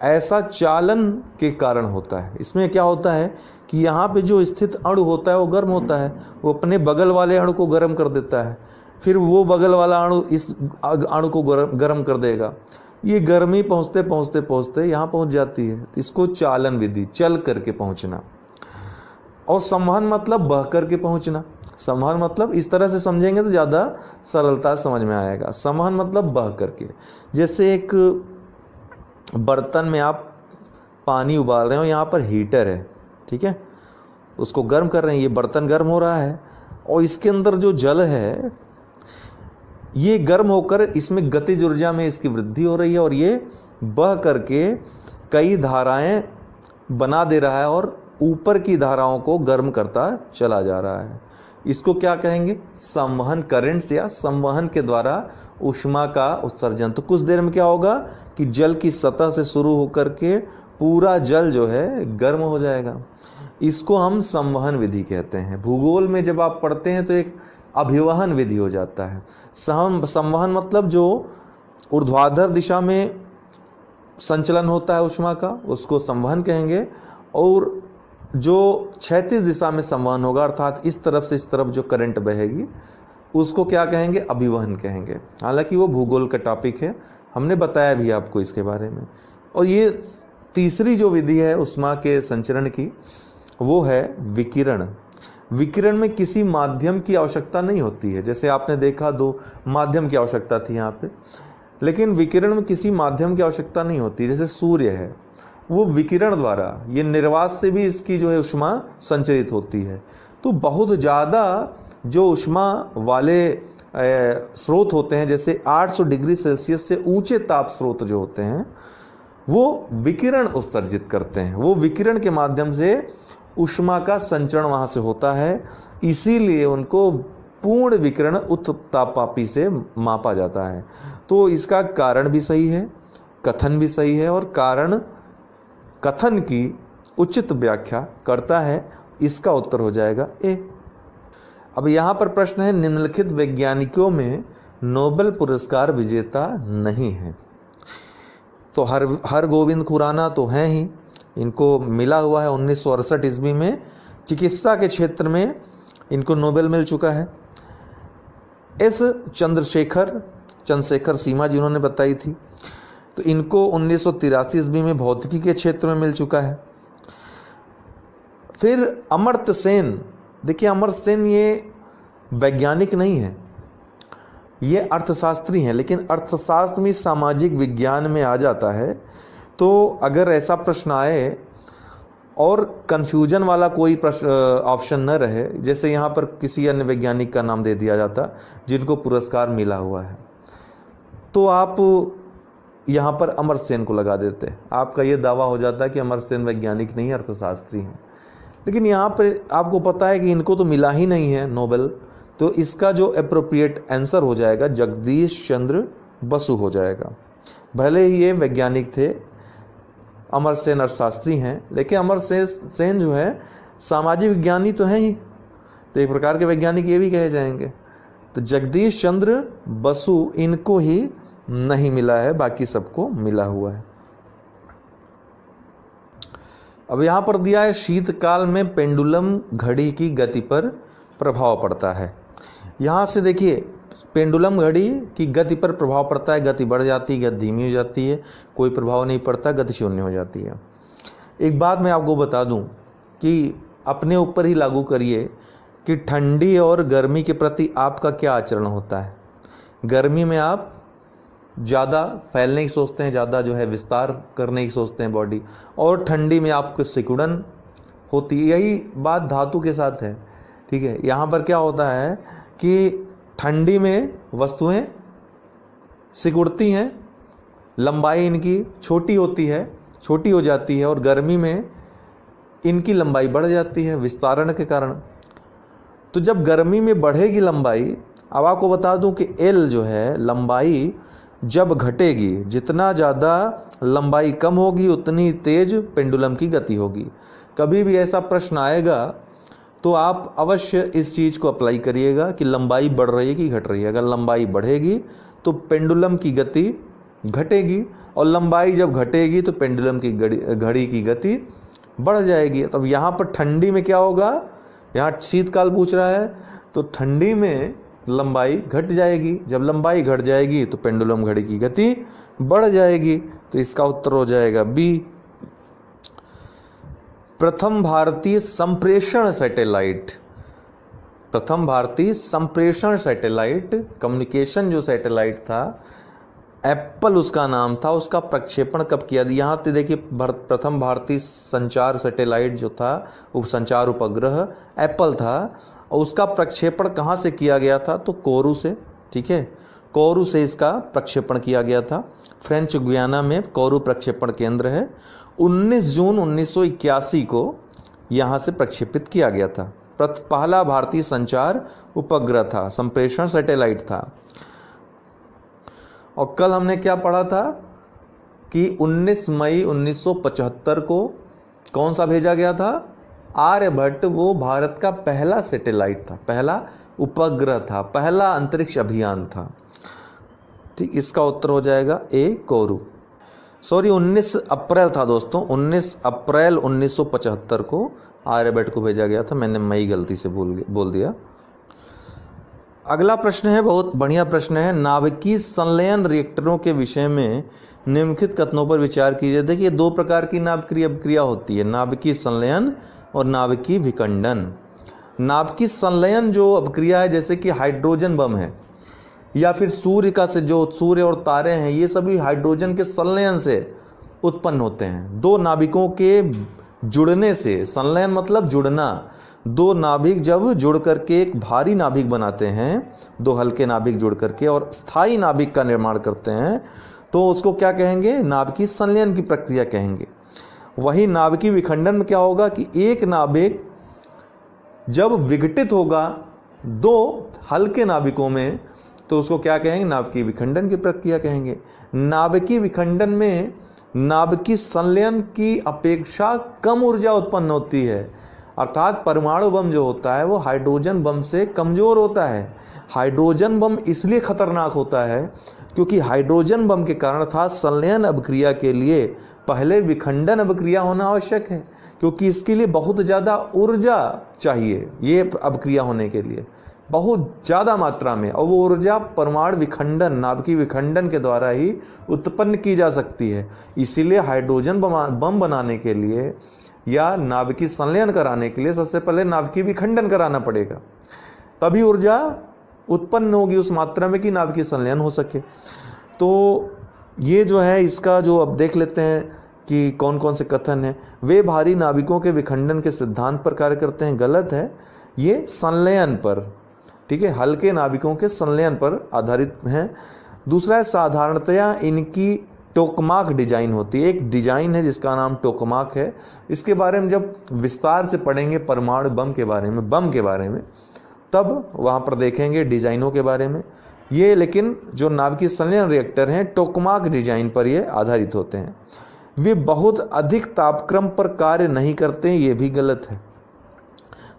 ऐसा चालन के कारण होता है। इसमें क्या होता है कि यहाँ पे जो स्थित अणु होता है वो गर्म होता है, वो अपने बगल वाले अणु को गर्म कर देता है, फिर वो बगल वाला अणु इस अणु को गर्म कर देगा। ये गर्मी पहुँचते पहुँचते पहुँचते यहाँ पहुँच जाती है। इसको चालन विधि, चल करके पहुँचना। और संवहन मतलब बह करके पहुँचना। संवहन मतलब इस तरह से समझेंगे तो ज़्यादा सरलता समझ में आएगा। संवहन मतलब बह करके, जैसे एक बर्तन में आप पानी उबाल रहे हो, यहाँ पर हीटर है, ठीक है, उसको गर्म कर रहे हैं, ये बर्तन गर्म हो रहा है और इसके अंदर जो जल है ये गर्म होकर इसमें गतिज ऊर्जा में इसकी वृद्धि हो रही है और ये बह करके कई धाराएं बना दे रहा है और ऊपर की धाराओं को गर्म करता चला जा रहा है। इसको क्या कहेंगे? संवहन, करंट्स या संवहन के द्वारा ऊष्मा का उत्सर्जन। तो कुछ देर में क्या होगा कि जल की सतह से शुरू होकर के पूरा जल जो है गर्म हो जाएगा। इसको हम संवहन विधि कहते हैं। भूगोल में जब आप पढ़ते हैं तो एक अभिवहन विधि हो जाता है। संवहन मतलब जो ऊर्ध्वाधर दिशा में संचलन होता है ऊष्मा का, उसको संवहन कहेंगे, और जो क्षैतिज दिशा में संवहन होगा अर्थात इस तरफ से इस तरफ जो करंट बहेगी उसको क्या कहेंगे? अभिवहन कहेंगे। हालांकि वो भूगोल का टॉपिक है, हमने बताया भी आपको इसके बारे में। और ये तीसरी जो विधि है ऊष्मा के संचरण की वो है विकिरण। विकिरण में किसी माध्यम की आवश्यकता नहीं होती है। जैसे आपने देखा 2 माध्यम की आवश्यकता थी यहाँ पे, लेकिन विकिरण में किसी माध्यम की आवश्यकता नहीं होती। जैसे सूर्य है, वो विकिरण द्वारा, ये निर्वात से भी इसकी जो है ऊष्मा संचरित होती है। तो बहुत ज़्यादा जो ऊष्मा वाले स्रोत होते हैं, जैसे 800 डिग्री सेल्सियस से ऊंचे ताप स्रोत जो होते हैं वो विकिरण उत्सर्जित करते हैं। वो विकिरण के माध्यम से ऊष्मा का संचरण वहाँ से होता है, इसीलिए उनको पूर्ण विकिरण उत्तापापी से मापा जाता है। तो इसका कारण भी सही है, कथन भी सही है, और कारण कथन की उचित व्याख्या करता है। इसका उत्तर हो जाएगा ए। अब यहाँ पर प्रश्न है, निम्नलिखित वैज्ञानिकों में नोबेल पुरस्कार विजेता नहीं है। तो हरगोविंद खुराना तो हैं ही, इनको मिला हुआ है 1968 ईस्वी में चिकित्सा के क्षेत्र में इनको नोबेल मिल चुका है। एस चंद्रशेखर सीमा जिन्होंने बताई थी, तो इनको 1983 ईस्वी में भौतिकी के क्षेत्र में मिल चुका है। फिर अमर्त्य सेन, देखिए अमर्त्य सेन ये वैज्ञानिक नहीं है, ये अर्थशास्त्री हैं, लेकिन अर्थशास्त्र में सामाजिक विज्ञान में आ जाता है। तो अगर ऐसा प्रश्न आए और कन्फ्यूजन वाला कोई प्रश्न ऑप्शन न रहे, जैसे यहाँ पर किसी अन्य वैज्ञानिक का नाम दे दिया जाता जिनको पुरस्कार मिला हुआ है, तो आप यहाँ पर अमर्त्य सेन को लगा देते, आपका ये दावा हो जाता है कि अमर्त्य सेन वैज्ञानिक नहीं अर्थशास्त्री हैं। लेकिन यहाँ पर आपको पता है कि इनको तो मिला ही नहीं है नोबेल, तो इसका जो एप्रोप्रिएट आंसर हो जाएगा जगदीश चंद्र बसु हो जाएगा। भले ही ये वैज्ञानिक थे, अमर्त्य सेन अर्थशास्त्री हैं, लेकिन अमर्त्य सेन जो है सामाजिक विज्ञानी तो हैं ही, तो एक प्रकार के वैज्ञानिक ये भी कहे जाएंगे। तो जगदीश चंद्र बसु इनको ही नहीं मिला है, बाकी सबको मिला हुआ है। अब यहाँ पर दिया है शीतकाल में पेंडुलम घड़ी की गति पर प्रभाव पड़ता है। यहाँ से देखिए पेंडुलम घड़ी की गति पर प्रभाव पड़ता है, गति बढ़ जाती है, गति धीमी हो जाती है, कोई प्रभाव नहीं पड़ता, गति शून्य हो जाती है। एक बात मैं आपको बता दूं कि अपने ऊपर ही लागू करिए कि ठंडी और गर्मी के प्रति आपका क्या आचरण होता है। गर्मी में आप ज़्यादा फैलने की सोचते हैं, ज़्यादा जो है विस्तार करने की सोचते हैं बॉडी, और ठंडी में आपको सिकुड़न होती है। यही बात धातु के साथ है, ठीक है। यहाँ पर क्या होता है कि ठंडी में वस्तुएं सिकुड़ती हैं, लंबाई इनकी छोटी होती है, छोटी हो जाती है, और गर्मी में इनकी लंबाई बढ़ जाती है विस्तारण के कारण। तो जब गर्मी में बढ़ेगी लंबाई, अब आपको बता दूं कि एल जो है लंबाई जब घटेगी, जितना ज़्यादा लंबाई कम होगी उतनी तेज पेंडुलम की गति होगी। कभी भी ऐसा प्रश्न आएगा तो आप अवश्य इस चीज़ को अप्लाई करिएगा कि लंबाई बढ़ रही है कि घट रही है। अगर लंबाई बढ़ेगी तो पेंडुलम की गति घटेगी, और लंबाई जब घटेगी तो पेंडुलम की घड़ी की गति बढ़ जाएगी। तब यहाँ पर ठंडी में क्या होगा, यहाँ शीतकाल पूछ रहा है, तो ठंडी में लंबाई घट जाएगी, जब लंबाई घट जाएगी तो पेंडुलम घड़ी की गति बढ़ जाएगी। तो इसका उत्तर हो जाएगा बी। प्रथम भारतीय संप्रेषण सैटेलाइट, प्रथम भारतीय संप्रेषण सैटेलाइट, कम्युनिकेशन जो सैटेलाइट था, एप्पल उसका नाम था, उसका प्रक्षेपण कब किया? यहाँ पे देखिए प्रथम भारतीय संचार सैटेलाइट जो था, संचार उपग्रह एप्पल था, और उसका प्रक्षेपण कहाँ से किया गया था? तो कोरू से, ठीक है, कोरू से इसका प्रक्षेपण किया गया था। फ्रेंच गुयाना में कोरू प्रक्षेपण केंद्र है। 19 जून 1981 को यहाँ से प्रक्षेपित किया गया था। पहला भारतीय संचार उपग्रह था, संप्रेषण सैटेलाइट था। और कल हमने क्या पढ़ा था कि 19 मई 1975 को कौन सा भेजा गया था? आर्यभट्ट। वो भारत का पहला सैटेलाइट था, पहला उपग्रह था, पहला अंतरिक्ष अभियान था। ठीक, इसका उत्तर हो जाएगा ए कोरू। सॉरी, 19 अप्रैल था दोस्तों, 19 अप्रैल 1975 को आर्यभट्ट को भेजा गया था, मैंने मई गलती से बोल दिया। अगला प्रश्न है, बहुत बढ़िया प्रश्न है। नाभिकीय संलयन रिएक्टरों के विषय में निम्नलिखित कथनों पर विचार कीजिए। देखिए, दो प्रकार की नाभिकीय अभिक्रिया होती है, नाभिकीय संलयन और नाभिकीय विखंडन। नाभिकीय संलयन जो अभिक्रिया है, जैसे कि हाइड्रोजन बम है, या फिर सूर्य का से जो सूर्य और तारे हैं, ये सभी हाइड्रोजन के संलयन से उत्पन्न होते हैं। दो नाभिकों के जुड़ने से, संलयन मतलब जुड़ना, दो नाभिक जब जुड़ करके एक भारी नाभिक बनाते हैं, दो हल्के नाभिक जुड़ करके और स्थायी नाभिक का निर्माण करते हैं, तो उसको क्या कहेंगे? नाभिकीय संलयन की प्रक्रिया कहेंगे। वही नाभिकीय विखंडन में क्या होगा कि एक नाभिक जब विघटित होगा दो हल्के नाभिकों में, तो उसको क्या कहेंगे? नाभिकीय विखंडन की प्रक्रिया कहेंगे। नाभिकीय विखंडन में नाभिकीय संलयन की अपेक्षा कम ऊर्जा उत्पन्न होती है। अर्थात परमाणु बम जो होता है वो हाइड्रोजन बम से कमज़ोर होता है। हाइड्रोजन बम इसलिए खतरनाक होता है क्योंकि हाइड्रोजन बम के कारण अर्थात संलयन अभिक्रिया के लिए पहले विखंडन अभिक्रिया होना आवश्यक है, क्योंकि इसके लिए बहुत ज़्यादा ऊर्जा चाहिए, ये अभिक्रिया होने के लिए बहुत ज़्यादा मात्रा में, और वो ऊर्जा परमाणु विखंडन, नाभिकीय विखंडन के द्वारा ही उत्पन्न की जा सकती है। इसीलिए हाइड्रोजन बम बनाने के लिए या नाभिकीय संलयन कराने के लिए सबसे पहले नाभिकीय विखंडन कराना पड़ेगा, तभी ऊर्जा उत्पन्न होगी उस मात्रा में कि नाभिकीय संलयन हो सके। तो ये जो है इसका जो अब देख लेते हैं कि कौन कौन से कथन हैं। वे भारी नाभिकों के विखंडन के सिद्धांत पर कार्य करते हैं, गलत है, ये संलयन पर, ठीक है, हल्के नाभिकों के संलयन पर आधारित हैं। दूसरा है साधारणतया इनकी टोकमाक डिजाइन होती है। एक डिजाइन है जिसका नाम टोकमाक है, इसके बारे में जब विस्तार से पढ़ेंगे परमाणु बम के बारे में तब वहाँ पर देखेंगे डिजाइनों के बारे में। ये लेकिन जो नाभिकीय संलयन रिएक्टर हैं टोकमाक डिजाइन पर ये आधारित होते हैं। वे बहुत अधिक तापक्रम पर कार्य नहीं करते हैं, ये भी गलत है।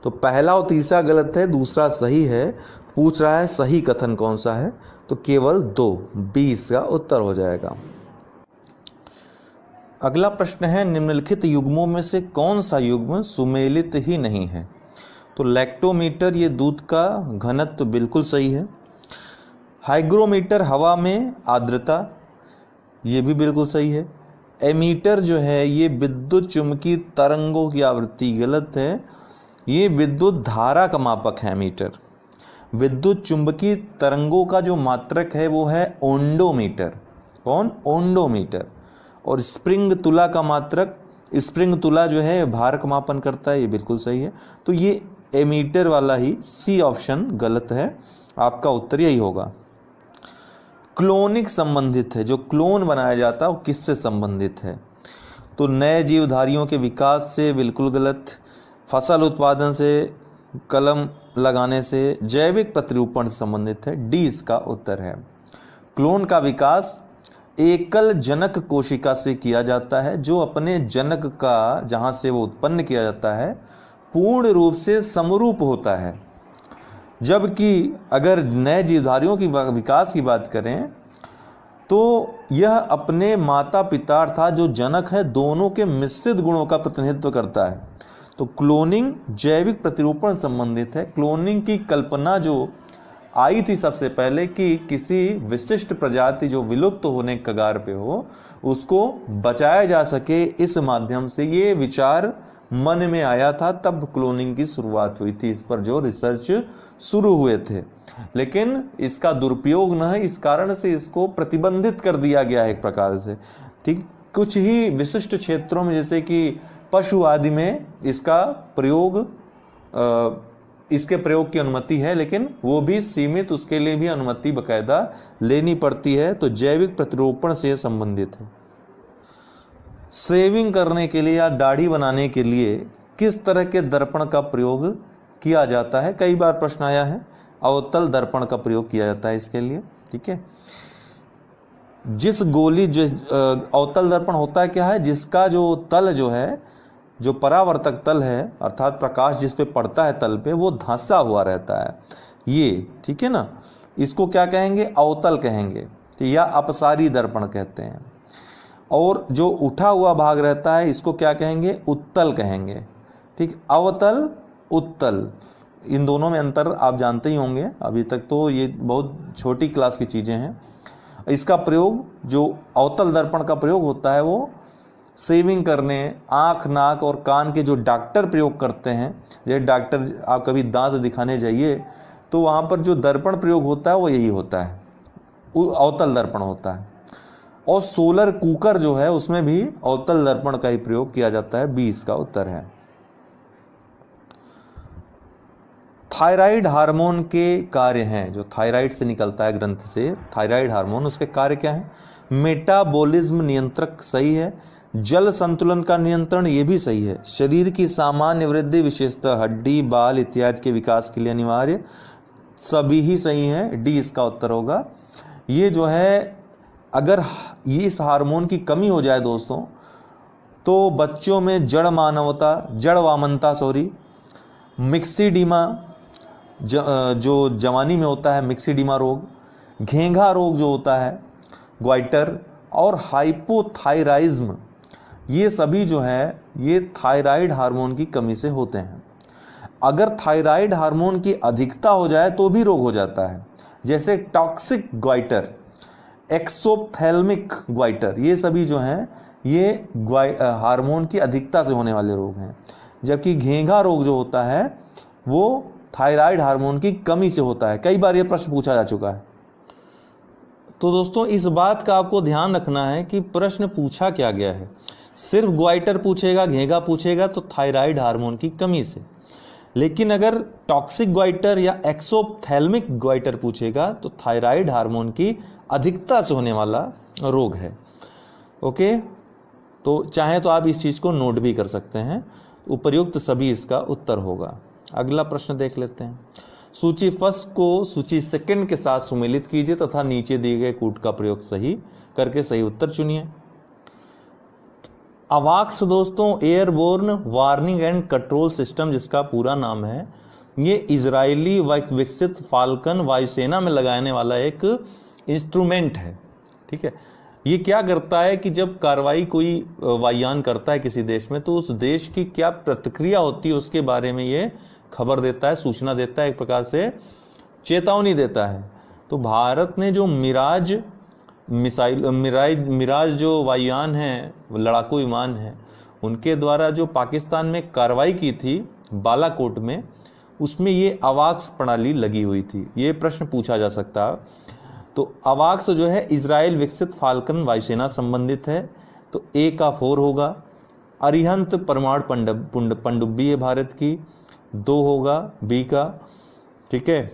तो पहला और तीसरा गलत है, दूसरा सही है। पूछ रहा है सही कथन कौन सा है, तो केवल 2, 20 का उत्तर हो जाएगा। अगला प्रश्न है निम्नलिखित युग्मों में से कौन सा युग्म सुमेलित ही नहीं है। तो लैक्टोमीटर ये दूध का घनत्व बिल्कुल सही है। हाइग्रोमीटर हवा में आर्द्रता, ये भी बिल्कुल सही है। एमीटर जो है ये विद्युत चुम्बकीय तरंगों की आवृत्ति, गलत है, ये विद्युत धारा का मापक है एमीटर। विद्युत चुम्बकीय तरंगों का जो मात्रक है वो है ओंडोमीटर। कौन? ओंडोमीटर। और स्प्रिंग तुला का मात्रक, स्प्रिंग तुला जो है भार का मापन करता है, ये बिल्कुल सही है। तो ये एमीटर वाला ही सी ऑप्शन गलत है, आपका उत्तर यही होगा। क्लोनिक संबंधित है, जो क्लोन बनाया जाता है वो किससे संबंधित है? तो नए जीवधारियों के विकास से, बिल्कुल गलत। फसल उत्पादन से, कलम लगाने से, जैविक प्रतिरूपण से संबंधित है, डी इसका उत्तर है। क्लोन का विकास एकल जनक कोशिका से किया जाता है, जो अपने जनक का जहाँ से वो उत्पन्न किया जाता है पूर्ण रूप से समरूप होता है। जबकि अगर नए जीवधारियों की विकास की बात करें तो यह अपने माता पिता अर्थात जो जनक है दोनों के मिश्रित गुणों का प्रतिनिधित्व करता है। तो क्लोनिंग जैविक प्रतिरूपण संबंधित है। क्लोनिंग की कल्पना जो आई थी सबसे पहले कि किसी विशिष्ट प्रजाति जो विलुप्त होने के कगार पे हो उसको बचाया जा सके, इस माध्यम से ये विचार मन में आया था, तब क्लोनिंग की शुरुआत हुई थी। इस पर जो रिसर्च शुरू हुए थे, लेकिन इसका दुरुपयोग न है, इस कारण से इसको प्रतिबंधित कर दिया गया है एक प्रकार से। ठीक, कुछ ही विशिष्ट क्षेत्रों में जैसे कि पशु आदि में इसका प्रयोग, इसके प्रयोग की अनुमति है, लेकिन वो भी सीमित, उसके लिए भी अनुमति बकायदा लेनी पड़ती है। तो जैविक प्रतिरूपण से संबंधित है। शेविंग करने के लिए या दाढ़ी बनाने के लिए किस तरह के दर्पण का प्रयोग किया जाता है? कई बार प्रश्न आया है। अवतल दर्पण का प्रयोग किया जाता है इसके लिए। ठीक है, जिस गोली जो अवतल दर्पण होता है क्या है, जिसका जो तल जो है, जो परावर्तक तल है अर्थात प्रकाश जिस पे पड़ता है तल पे, वो धंसा हुआ रहता है ये, ठीक है ना, इसको क्या कहेंगे? अवतल कहेंगे, या अपसारी दर्पण कहते हैं। और जो उठा हुआ भाग रहता है इसको क्या कहेंगे? उत्तल कहेंगे। ठीक, अवतल, उत्तल, इन दोनों में अंतर आप जानते ही होंगे, अभी तक तो ये बहुत छोटी क्लास की चीज़ें हैं। इसका प्रयोग, जो अवतल दर्पण का प्रयोग होता है वो शेविंग करने, आँख, नाक और कान के जो डॉक्टर प्रयोग करते हैं, जैसे डॉक्टर आप कभी दांत दिखाने जाइए तो वहाँ पर जो दर्पण प्रयोग होता है वो यही होता है, अवतल दर्पण होता है। और सोलर कुकर जो है उसमें भी अवतल दर्पण का ही प्रयोग किया जाता है, 20 का उत्तर है। थायराइड हार्मोन के कार्य हैं, जो थायराइड से निकलता है ग्रंथ से, थायराइड हार्मोन, उसके कार्य क्या है? मेटाबॉलिज्म नियंत्रक सही है। जल संतुलन का नियंत्रण, ये भी सही है। शरीर की सामान्य वृद्धि, विशेषतः हड्डी, बाल इत्यादि के विकास के लिए अनिवार्य, सभी ही सही हैं, डी इसका उत्तर होगा। ये जो है, अगर ये इस हार्मोन की कमी हो जाए दोस्तों, तो बच्चों में जड़ वामनता मिक्सिडीमा जो जवानी में होता है, मिक्सिडीमा रोग, घेंघा रोग जो होता है, ग्वाइटर, और हाइपोथायराइज्म, ये सभी जो है ये थायराइड हार्मोन की कमी से होते हैं। अगर थायराइड हार्मोन की अधिकता हो जाए तो भी रोग हो जाता है, जैसे टॉक्सिक ग्वाइटर, एक्सोप्थेल्मिक ग्वाइटर, ये सभी जो हैं ये हार्मोन की अधिकता से होने वाले रोग हैं। जबकि घेंघा रोग जो होता है वो थायराइड हार्मोन की कमी से होता है। कई बार ये प्रश्न पूछा जा चुका है। तो दोस्तों इस बात का आपको ध्यान रखना है कि प्रश्न पूछा क्या गया है। सिर्फ ग्वाइटर पूछेगा, घेंघा पूछेगा तो थायराइड हार्मोन की कमी से, लेकिन अगर टॉक्सिक ग्वाइटर या एक्सोप्थेल्मिक ग्वाइटर पूछेगा तो थायराइड हार्मोन की अधिकता से होने वाला रोग है। ओके, तो चाहे तो आप इस चीज को नोट भी कर सकते हैं। उपर्युक्त सभी इसका उत्तर होगा। अगला प्रश्न देख लेते हैं। सूची फर्स्ट को सूची सेकंड के साथ सुमेलित कीजिए तथा नीचे दिए गए कूट का प्रयोग सही करके सही उत्तर चुनिए। अवाक्स दोस्तों airborne warning and control system, जिसका पूरा नाम है, ये इजरायली विकसित फाल्कन वायुसेना में लगाने वाला एक इंस्ट्रूमेंट है। ठीक है, ये क्या करता है कि जब कार्रवाई कोई वायुयान करता है किसी देश में तो उस देश की क्या प्रतिक्रिया होती है उसके बारे में ये खबर देता है, सूचना देता है, एक प्रकार से चेतावनी देता है। तो भारत ने जो मिराज जो वायुयान है, लड़ाकू विमान है, उनके द्वारा जो पाकिस्तान में कार्रवाई की थी बालाकोट में, उसमें ये अवाक्स प्रणाली लगी हुई थी। ये प्रश्न पूछा जा सकता है। तो अवाक्स जो है इजराइल विकसित फाल्कन वायुसेना संबंधित है, तो ए का 4 होगा। अरिहंत परमाणु पनडुब्बी है भारत की, 2 होगा बी का। ठीक है,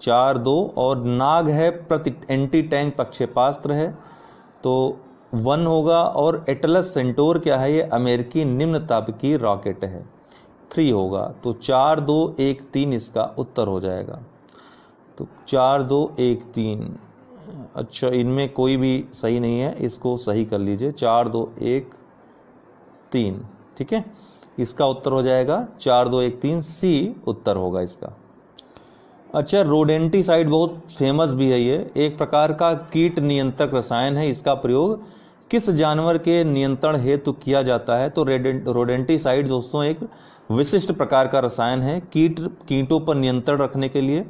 4-2। और नाग है एंटी टैंक प्रक्षेपास्त्र है, तो 1 होगा। और एटलस सेंटोर क्या है, ये अमेरिकी निम्न ताप की रॉकेट है, 3 होगा। तो 4-2-1-3 इसका उत्तर हो जाएगा। तो 4-2-1-3, अच्छा इनमें कोई भी सही नहीं है, इसको सही कर लीजिए, 4-2-1-3। ठीक है, इसका उत्तर हो जाएगा 4-2-1-3, सी उत्तर होगा इसका। अच्छा, रोडेंटिसाइड बहुत फेमस भी है, ये एक प्रकार का कीट नियंत्रक रसायन है। इसका प्रयोग किस जानवर के नियंत्रण हेतु किया जाता है? तो रोडेंटिसाइड दोस्तों एक विशिष्ट प्रकार का रसायन है कीटों पर नियंत्रण रखने के लिए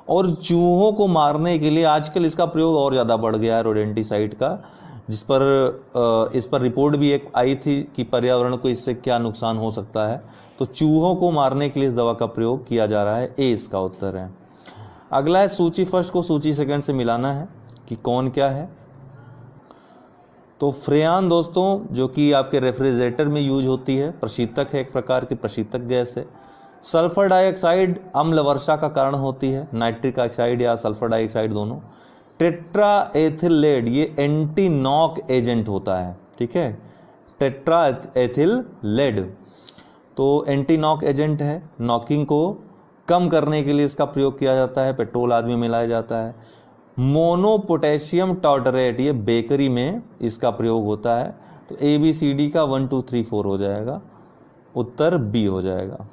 और चूहों को मारने के लिए। आजकल इसका प्रयोग और ज़्यादा बढ़ गया है रोडेंटिसाइड का, इस पर रिपोर्ट भी एक आई थी कि पर्यावरण को इससे क्या नुकसान हो सकता है। तो चूहों को मारने के लिए इस दवा का प्रयोग किया जा रहा है, ए इसका उत्तर है। अगला है सूची फर्स्ट को सूची सेकंड से मिलाना है कि कौन क्या है। तो फ्रेयान दोस्तों जो कि आपके रेफ्रिजरेटर में यूज होती है, प्रशीतक है, एक प्रकार की प्रशीतक गैस है। सल्फर डाइऑक्साइड अम्ल वर्षा का कारण होती है, नाइट्रिक ऑक्साइड या सल्फर डाइऑक्साइड दोनों। टेट्रा एथिल लेड ये एंटी नॉक एजेंट होता है। ठीक है, टेट्रा एथिल लेड तो एंटी नॉक एजेंट है, नॉकिंग को कम करने के लिए इसका प्रयोग किया जाता है, पेट्रोल आदि में मिलाया जाता है। मोनो पोटेशियम टार्टरेट ये बेकरी में इसका प्रयोग होता है। तो ABCD का 1 2 3 4 हो जाएगा, उत्तर बी हो जाएगा।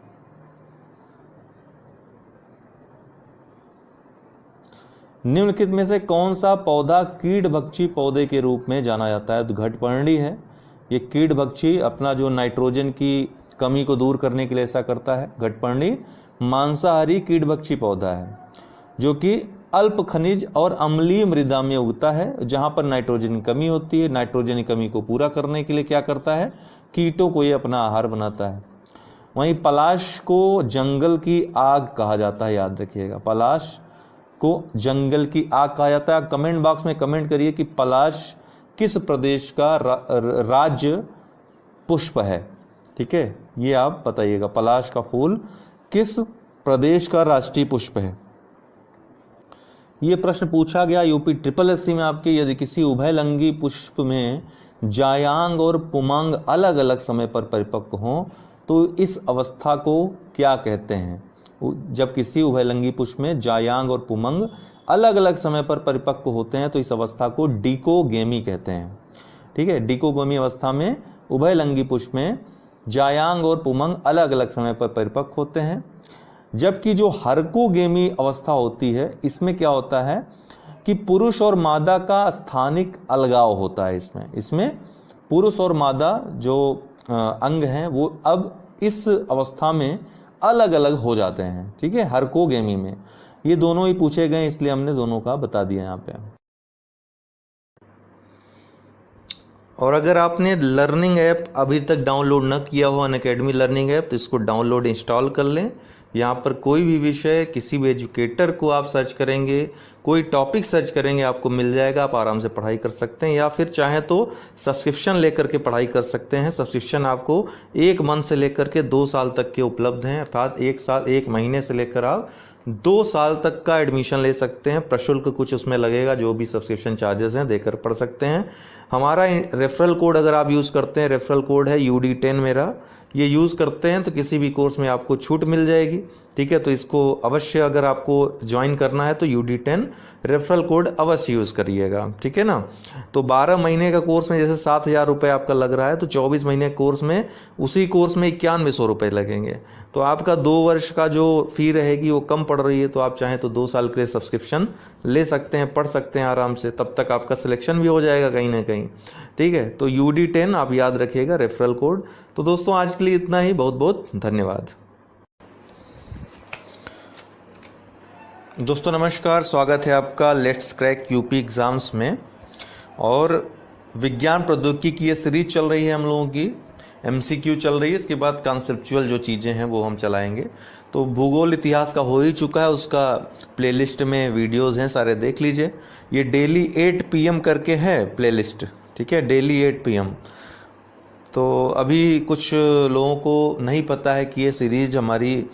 निम्नलिखित में से कौन सा पौधा कीटभक्षी पौधे के रूप में जाना जाता है? तो घटपर्णी है, ये कीटभक्षी अपना जो नाइट्रोजन की कमी को दूर करने के लिए ऐसा करता है। घटपर्णी मांसाहारी कीटभक्षी पौधा है जो कि अल्प खनिज और अम्लीय मृदा में उगता है, जहां पर नाइट्रोजन की कमी होती है। नाइट्रोजन की कमी को पूरा करने के लिए क्या करता है, कीटों को ये अपना आहार बनाता है। वहीं पलाश को जंगल की आग कहा जाता है, याद रखिएगा, पलाश को जंगल की आग कहा जाता है। कमेंट बॉक्स में कमेंट करिए कि पलाश किस प्रदेश का राज्य पुष्प है। ठीक है, ये आप बताइएगा, पलाश का फूल किस प्रदेश का राष्ट्रीय पुष्प है। ये प्रश्न पूछा गया यूपी SSSC में आपके, यदि किसी उभयलिंगी पुष्प में जायांग और पुमांग अलग अलग समय पर परिपक्व हों तो इस अवस्था को क्या कहते हैं? जब किसी उभयलिंगी पुष्प में जायांग और पुमंग अलग अलग समय पर परिपक्व होते हैं तो इस अवस्था को डिकोगेमी कहते हैं। ठीक है, डिकोगेमी अवस्था में उभयलिंगी पुष्प में जायांग और पुमंग अलग अलग समय पर परिपक्व होते हैं। जबकि जो हरकोगेमी अवस्था होती है, इसमें क्या होता है कि पुरुष और मादा का स्थानिक अलगाव होता है। इसमें पुरुष और मादा जो अंग हैं वो अब इस अवस्था में अलग अलग हो जाते हैं। ठीक है, हरकोगेमी में ये दोनों ही पूछे गए, इसलिए हमने दोनों का बता दिया यहाँ पे। और अगर आपने लर्निंग ऐप अभी तक डाउनलोड न किया हो, अनअकैडमी लर्निंग ऐप, तो इसको डाउनलोड इंस्टॉल कर लें। यहाँ पर कोई भी विषय, किसी भी एजुकेटर को आप सर्च करेंगे, कोई टॉपिक सर्च करेंगे, आपको मिल जाएगा। आप आराम से पढ़ाई कर सकते हैं, या फिर चाहे तो सब्सक्रिप्शन लेकर के पढ़ाई कर सकते हैं। सब्सक्रिप्शन आपको 1 मंथ से लेकर के 2 साल तक के उपलब्ध हैं, अर्थात 1 साल 1 महीने से लेकर आप 2 साल तक का एडमिशन ले सकते हैं। प्रशुल्क कुछ उसमें लगेगा, जो भी सब्सक्रिप्शन चार्जेस हैं देकर पढ़ सकते हैं। हमारा रेफरल कोड अगर आप यूज़ करते हैं, रेफरल कोड है UD10 मेरा, ये यूज़ करते हैं तो किसी भी कोर्स में आपको छूट मिल जाएगी। ठीक है, तो इसको अवश्य, अगर आपको ज्वाइन करना है तो UD10 रेफरल कोड अवश्य यूज़ करिएगा। ठीक है ना। तो 12 महीने का कोर्स में जैसे 7,000 रुपये आपका लग रहा है, तो 24 महीने कोर्स में, उसी कोर्स में 9100 रुपये लगेंगे। तो आपका 2 वर्ष का जो फ़ी रहेगी वो कम पड़ रही है। तो आप चाहें तो 2 साल के लिए सब्सक्रिप्शन ले सकते हैं, पढ़ सकते हैं आराम से, तब तक आपका सिलेक्शन भी हो जाएगा कहीं ना कहीं। ठीक है, तो UD10 आप याद रखिएगा, रेफरल कोड। तो दोस्तों आज के लिए इतना ही, बहुत बहुत धन्यवाद। दोस्तों नमस्कार, स्वागत है आपका लेट्स क्रैक यूपी एग्ज़ाम्स में। और विज्ञान प्रौद्योगिकी की ये सीरीज चल रही है हम लोगों की, MCQ चल रही है। इसके बाद कॉन्सेप्चुअल जो चीज़ें हैं वो हम चलाएंगे। तो भूगोल इतिहास का हो ही चुका है, उसका प्लेलिस्ट में वीडियोज़ हैं, सारे देख लीजिए। ये डेली 8 PM करके है प्लेलिस्ट। ठीक है, डेली 8 PM। तो अभी कुछ लोगों को नहीं पता है कि ये सीरीज़ हमारी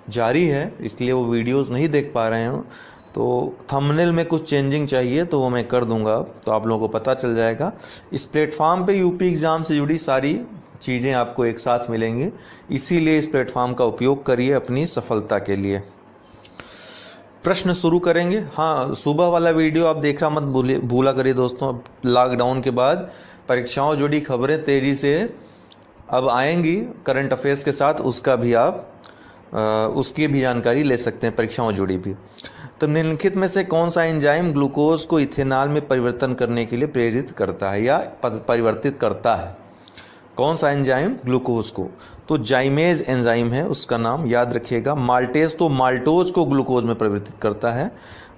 जारी है, इसलिए वो वीडियोस नहीं देख पा रहे हो। तो थंबनेल में कुछ चेंजिंग चाहिए तो वो मैं कर दूंगा, तो आप लोगों को पता चल जाएगा। इस प्लेटफॉर्म पे यूपी एग्ज़ाम से जुड़ी सारी चीज़ें आपको एक साथ मिलेंगी, इसीलिए इस प्लेटफॉर्म का उपयोग करिए अपनी सफलता के लिए। प्रश्न शुरू करेंगे। हाँ, सुबह वाला वीडियो आप देखना मत भूला करिए दोस्तों। लॉकडाउन के बाद परीक्षाओं जुड़ी खबरें तेज़ी से अब आएंगी करंट अफेयर्स के साथ, उसका भी आप उसकी भी जानकारी ले सकते हैं, परीक्षाओं जुड़ी भी। तो निम्नलिखित में से कौन सा एंजाइम ग्लूकोज को इथेनॉल में परिवर्तन करने के लिए प्रेरित करता है या परिवर्तित करता है? कौन सा एंजाइम ग्लूकोज को? तो जाइमेज एंजाइम है उसका नाम, याद रखिएगा। माल्टेज तो माल्टोज को ग्लूकोज में परिवर्तित करता है,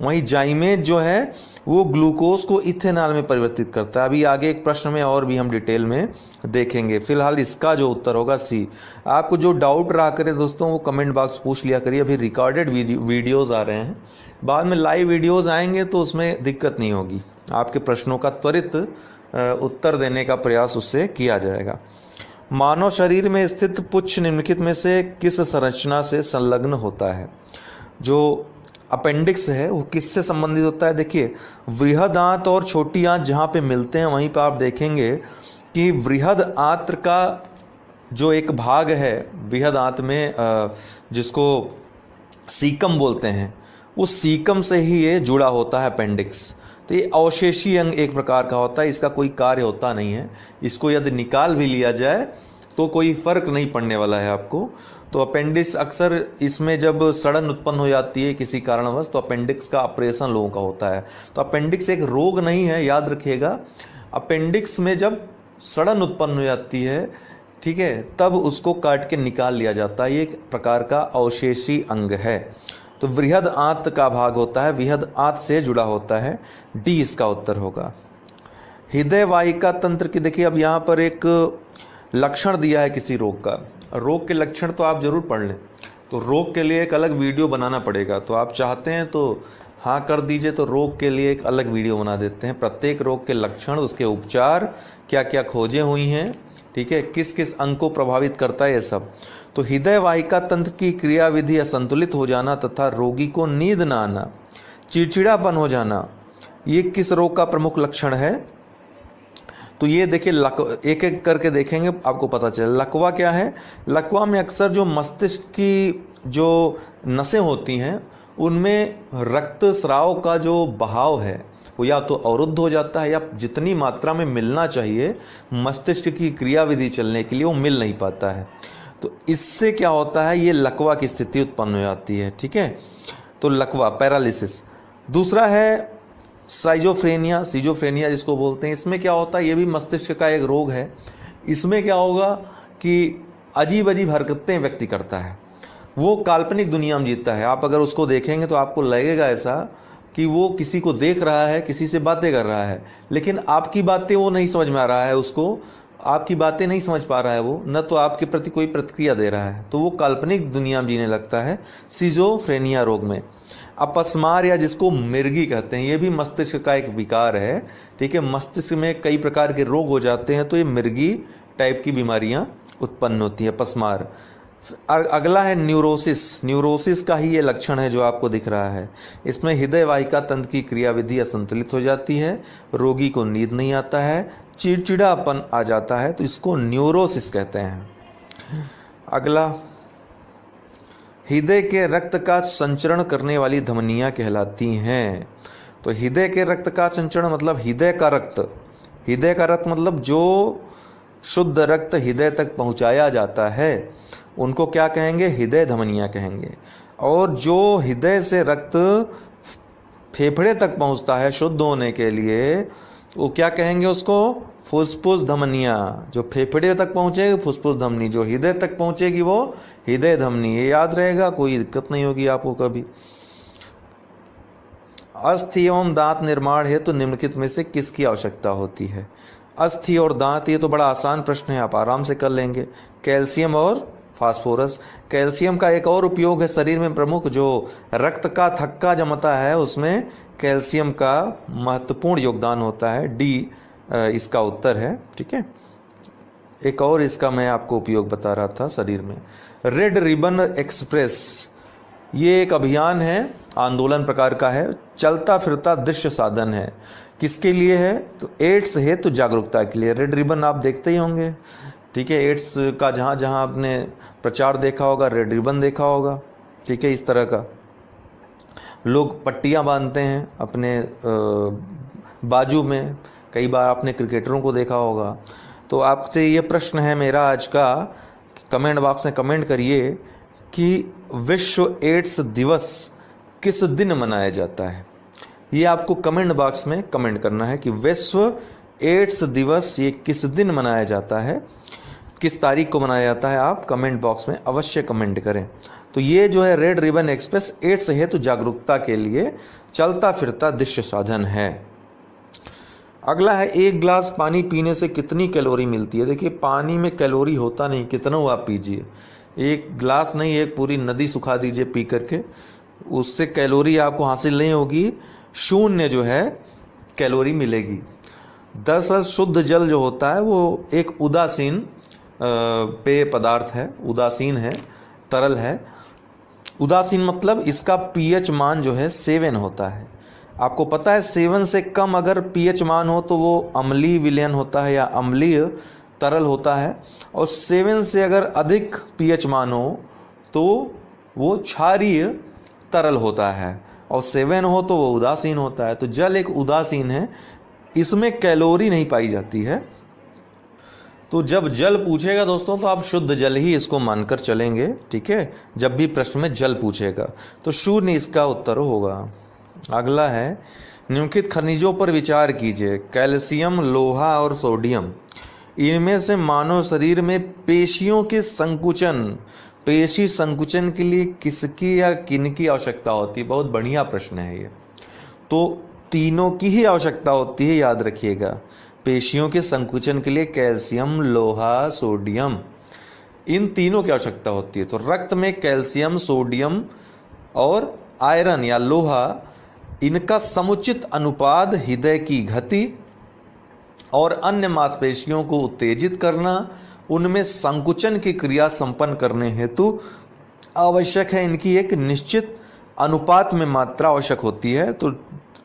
वहीं जाइमेज जो है वो ग्लूकोज को इथेनॉल में परिवर्तित करता है। अभी आगे एक प्रश्न में और भी हम डिटेल में देखेंगे। फिलहाल इसका जो उत्तर होगा C। आपको जो डाउट रहा करे दोस्तों वो कमेंट बॉक्स पूछ लिया करिए। अभी रिकॉर्डेड वीडियोज़ आ रहे हैं, बाद में लाइव वीडियोज़ आएंगे तो उसमें दिक्कत नहीं होगी, आपके प्रश्नों का त्वरित उत्तर देने का प्रयास उससे किया जाएगा। मानव शरीर में स्थित पुच्छ निम्नलिखित में से किस संरचना से संलग्न होता है? जो अपेंडिक्स है वो किससे संबंधित होता है? देखिए, वृहद आंत और छोटी आंत जहाँ पे मिलते हैं वहीं पर आप देखेंगे कि वृहद आंत का जो एक भाग है वृहद आंत में, जिसको सीकम बोलते हैं, उस सीकम से ही ये जुड़ा होता है अपेंडिक्स। तो ये अवशेषी अंग एक प्रकार का होता है, इसका कोई कार्य होता नहीं है। इसको यदि निकाल भी लिया जाए तो कोई फर्क नहीं पड़ने वाला है आपको। तो अपेंडिक्स अक्सर इसमें जब सड़न उत्पन्न हो जाती है किसी कारणवश, तो अपेंडिक्स का ऑपरेशन लोगों का होता है। तो अपेंडिक्स एक रोग नहीं है, याद रखिएगा। अपेंडिक्स में जब सड़न उत्पन्न हो जाती है, ठीक है, तब उसको काट के निकाल लिया जाता है। ये एक प्रकार का अवशेषी अंग है। तो वृहद आंत का भाग होता है, वृहद आंत से जुड़ा होता है। D इसका उत्तर होगा। हृदय वाहिका तंत्र की, देखिए अब यहाँ पर एक लक्षण दिया है किसी रोग का। रोग के लक्षण तो आप जरूर पढ़ लें, तो रोग के लिए एक अलग वीडियो बनाना पड़ेगा। तो आप चाहते हैं तो हाँ कर दीजिए, तो रोग के लिए एक अलग वीडियो बना देते हैं। प्रत्येक रोग के लक्षण, उसके उपचार, क्या क्या खोजें हुई हैं, ठीक है, किस किस अंग को प्रभावित करता है, ये सब। तो हृदय वाहिका तंत्र की क्रियाविधि असंतुलित हो जाना तथा रोगी को नींद न आना, चिड़चिड़ापन हो जाना, ये किस रोग का प्रमुख लक्षण है? तो ये देखिए, एक एक करके देखेंगे आपको पता चले। लकवा क्या है? लकवा में अक्सर जो मस्तिष्क की जो नसें होती हैं उनमें रक्त स्राव का जो बहाव है वो या तो अवरुद्ध हो जाता है या जितनी मात्रा में मिलना चाहिए मस्तिष्क की क्रियाविधि चलने के लिए वो मिल नहीं पाता है। तो इससे क्या होता है, ये लकवा की स्थिति उत्पन्न हो जाती है। ठीक है, तो लकवा, पैरालिसिस। दूसरा है साइजोफ्रेनिया, सीजोफ्रेनिया जिसको बोलते हैं। इसमें क्या होता है, ये भी मस्तिष्क का एक रोग है। इसमें क्या होगा कि अजीब अजीब हरकतें व्यक्ति करता है, वो काल्पनिक दुनिया में जीतता है। आप अगर उसको देखेंगे तो आपको लगेगा ऐसा कि वो किसी को देख रहा है, किसी से बातें कर रहा है, लेकिन आपकी बातें वो नहीं समझ में आ रहा है, उसको आपकी बातें नहीं समझ पा रहा है वो, न तो आपके प्रति कोई प्रतिक्रिया दे रहा है, तो वो काल्पनिक दुनिया में जीने लगता है सिजोफ्रेनिया रोग में। अपस्मार या जिसको मिर्गी कहते हैं, ये भी मस्तिष्क का एक विकार है। ठीक है, मस्तिष्क में कई प्रकार के रोग हो जाते हैं तो ये मिर्गी टाइप की बीमारियां उत्पन्न होती है, अपस्मार। अगला है न्यूरोसिस। न्यूरोसिस का ही ये लक्षण है जो आपको दिख रहा है। इसमें हृदय वाहिका तंत्र की क्रियाविधि असंतुलित हो जाती है, रोगी को नींद नहीं आता है, चिड़चिड़ापन आ जाता है, तो इसको न्यूरोसिस कहते हैं। अगला, हृदय के रक्त का संचरण करने वाली धमनियां कहलाती हैं। तो हृदय के रक्त का संचरण मतलब हृदय का रक्त, हृदय का रक्त मतलब जो शुद्ध रक्त हृदय तक पहुंचाया जाता है उनको क्या कहेंगे, हृदय धमनियां कहेंगे। और जो हृदय से रक्त फेफड़े तक पहुंचता है शुद्ध होने के लिए, वो क्या कहेंगे उसको, फुसफुस धमनियां। जो फेफड़े तक पहुंचेगी फुसफुस धमनी, जो हृदय तक पहुंचेगी वो हृदय धमनी। ये याद रहेगा, कोई दिक्कत नहीं होगी आपको कभी। अस्थि एवं दांत निर्माण हेतु निम्नलिखित में से किसकी आवश्यकता होती है। अस्थि और दांत, ये तो बड़ा आसान प्रश्न है, आप आराम से कर लेंगे। कैल्शियम और फास्फोरस। कैल्शियम का एक और उपयोग है शरीर में प्रमुख, जो रक्त का थक्का जमता है उसमें कैल्शियम का महत्वपूर्ण योगदान होता है। डी इसका उत्तर है। ठीक है, एक और इसका मैं आपको उपयोग बता रहा था शरीर में। रेड रिबन एक्सप्रेस, ये एक अभियान है, आंदोलन प्रकार का है, चलता फिरता दृश्य साधन है। किसके लिए है, तो एड्स हेतु जागरूकता के लिए। रेड रिबन आप देखते ही होंगे। ठीक है, एड्स का जहाँ जहाँ आपने प्रचार देखा होगा, रेड रिबन देखा होगा। ठीक है, इस तरह का लोग पट्टियाँ बांधते हैं अपने बाजू में, कई बार आपने क्रिकेटरों को देखा होगा। तो आपसे ये प्रश्न है मेरा आज का, कमेंट बॉक्स में कमेंट करिए कि विश्व एड्स दिवस किस दिन मनाया जाता है। ये आपको कमेंट बॉक्स में कमेंट करना है कि विश्व एड्स दिवस ये किस दिन मनाया जाता है, किस तारीख को मनाया जाता है, आप कमेंट बॉक्स में अवश्य कमेंट करें। तो ये जो है रेड रिबन एक्सप्रेस एड्स हेतु जागरूकता के लिए चलता फिरता दृश्य साधन है। अगला है, एक गिलास पानी पीने से कितनी कैलोरी मिलती है। देखिए, पानी में कैलोरी होता नहीं, कितना आप पीजिए, एक गिलास नहीं, एक पूरी नदी सुखा दीजिए पी करके, उससे कैलोरी आपको हासिल नहीं होगी, शून्य जो है कैलोरी मिलेगी। दरअसल शुद्ध जल जो होता है वो एक उदासीन पेय पदार्थ है, उदासीन है, तरल है। उदासीन मतलब इसका पीएच मान जो है 7 होता है। आपको पता है 7 से कम अगर पीएच मान हो तो वो अम्लीय विलयन होता है या अम्लीय तरल होता है, और 7 से अगर अधिक पीएच मान हो तो वो क्षारीय तरल होता है, और 7 हो तो वो उदासीन होता है। तो जल एक उदासीन है, इसमें कैलोरी नहीं पाई जाती है। तो जब जल पूछेगा दोस्तों तो आप शुद्ध जल ही इसको मानकर चलेंगे। ठीक है, जब भी प्रश्न में जल पूछेगा तो शून्य इसका उत्तर होगा। अगला है, निम्नलिखित खनिजों पर विचार कीजिए। कैल्शियम, लोहा और सोडियम, इनमें से मानव शरीर में पेशियों के संकुचन, पेशी संकुचन के लिए किसकी या किनकी आवश्यकता होती है। बहुत बढ़िया प्रश्न है ये। तो तीनों की ही आवश्यकता होती है, याद रखिएगा। पेशियों के संकुचन के लिए कैल्शियम, लोहा, सोडियम, इन तीनों की आवश्यकता होती है। तो रक्त में कैल्शियम, सोडियम और आयरन या लोहा, इनका समुचित अनुपात हृदय की गति और अन्य मांसपेशियों को उत्तेजित करना, उनमें संकुचन की क्रिया संपन्न करने हेतु आवश्यक है। इनकी एक निश्चित अनुपात में मात्रा आवश्यक होती है। तो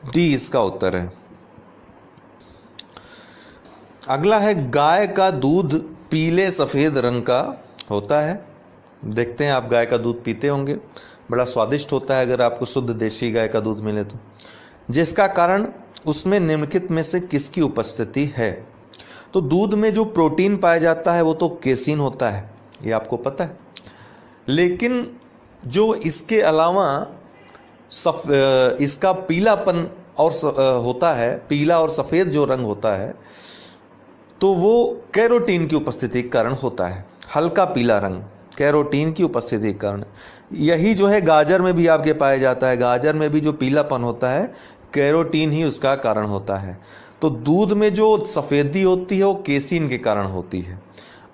डी इसका उत्तर है। अगला है, गाय का दूध पीले सफ़ेद रंग का होता है। देखते हैं, आप गाय का दूध पीते होंगे, बड़ा स्वादिष्ट होता है अगर आपको शुद्ध देशी गाय का दूध मिले तो। जिसका कारण उसमें निम्नलिखित में से किसकी उपस्थिति है? तो दूध में जो प्रोटीन पाया जाता है वो तो केसीन होता है, ये आपको पता है। लेकिन जो इसके अलावा इसका पीलापन और होता है, पीला और सफ़ेद जो रंग होता है, तो वो कैरोटीन की उपस्थिति के कारण होता है। हल्का पीला रंग कैरोटीन की उपस्थिति के कारण। यही जो है गाजर में भी आपके पाया जाता है। गाजर में भी जो पीलापन होता है कैरोटीन ही उसका कारण होता है। तो दूध में जो सफ़ेदी होती है वो केसीन के कारण होती है,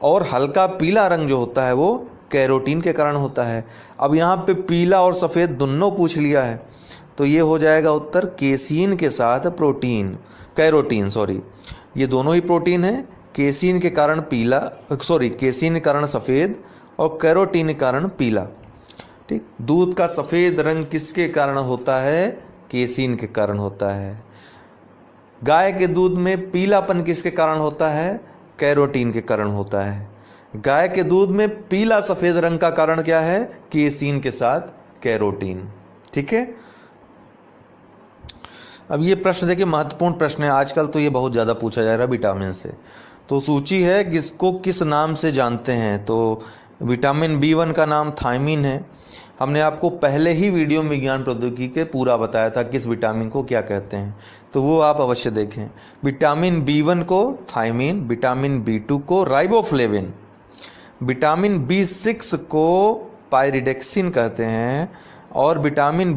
और हल्का पीला रंग जो होता है वो कैरोटीन के कारण होता है। अब यहाँ पे पीला और सफ़ेद दोनों पूछ लिया है, तो ये हो जाएगा उत्तर केसीन के साथ प्रोटीन, कैरोटीन सॉरी, ये दोनों ही प्रोटीन है। केसीन के कारण पीला, केसीन के कारण सफ़ेद और कैरोटीन के कारण पीला। ठीक, दूध का सफ़ेद रंग किसके कारण होता है? केसीन के कारण होता है। गाय के दूध में पीलापन किसके कारण होता है? कैरोटीन के कारण होता है। गाय के दूध में पीला सफ़ेद रंग का कारण क्या है? केसीन के साथ कैरोटीन। ठीक है, अब ये प्रश्न देखिए, महत्वपूर्ण प्रश्न है। आजकल तो ये बहुत ज़्यादा पूछा जा रहा है विटामिन से। तो सूची है किसको किस नाम से जानते हैं? तो विटामिन B1 का नाम थायमीन है। हमने आपको पहले ही वीडियो में विज्ञान प्रौद्योगिकी के पूरा बताया था किस विटामिन को क्या कहते हैं, तो वो आप अवश्य देखें। विटामिन B1 को थायमीन, विटामिन B2 को राइबोफ्लेविन, विटामिन B6 को पायरिडक्सिन कहते हैं, और विटामिन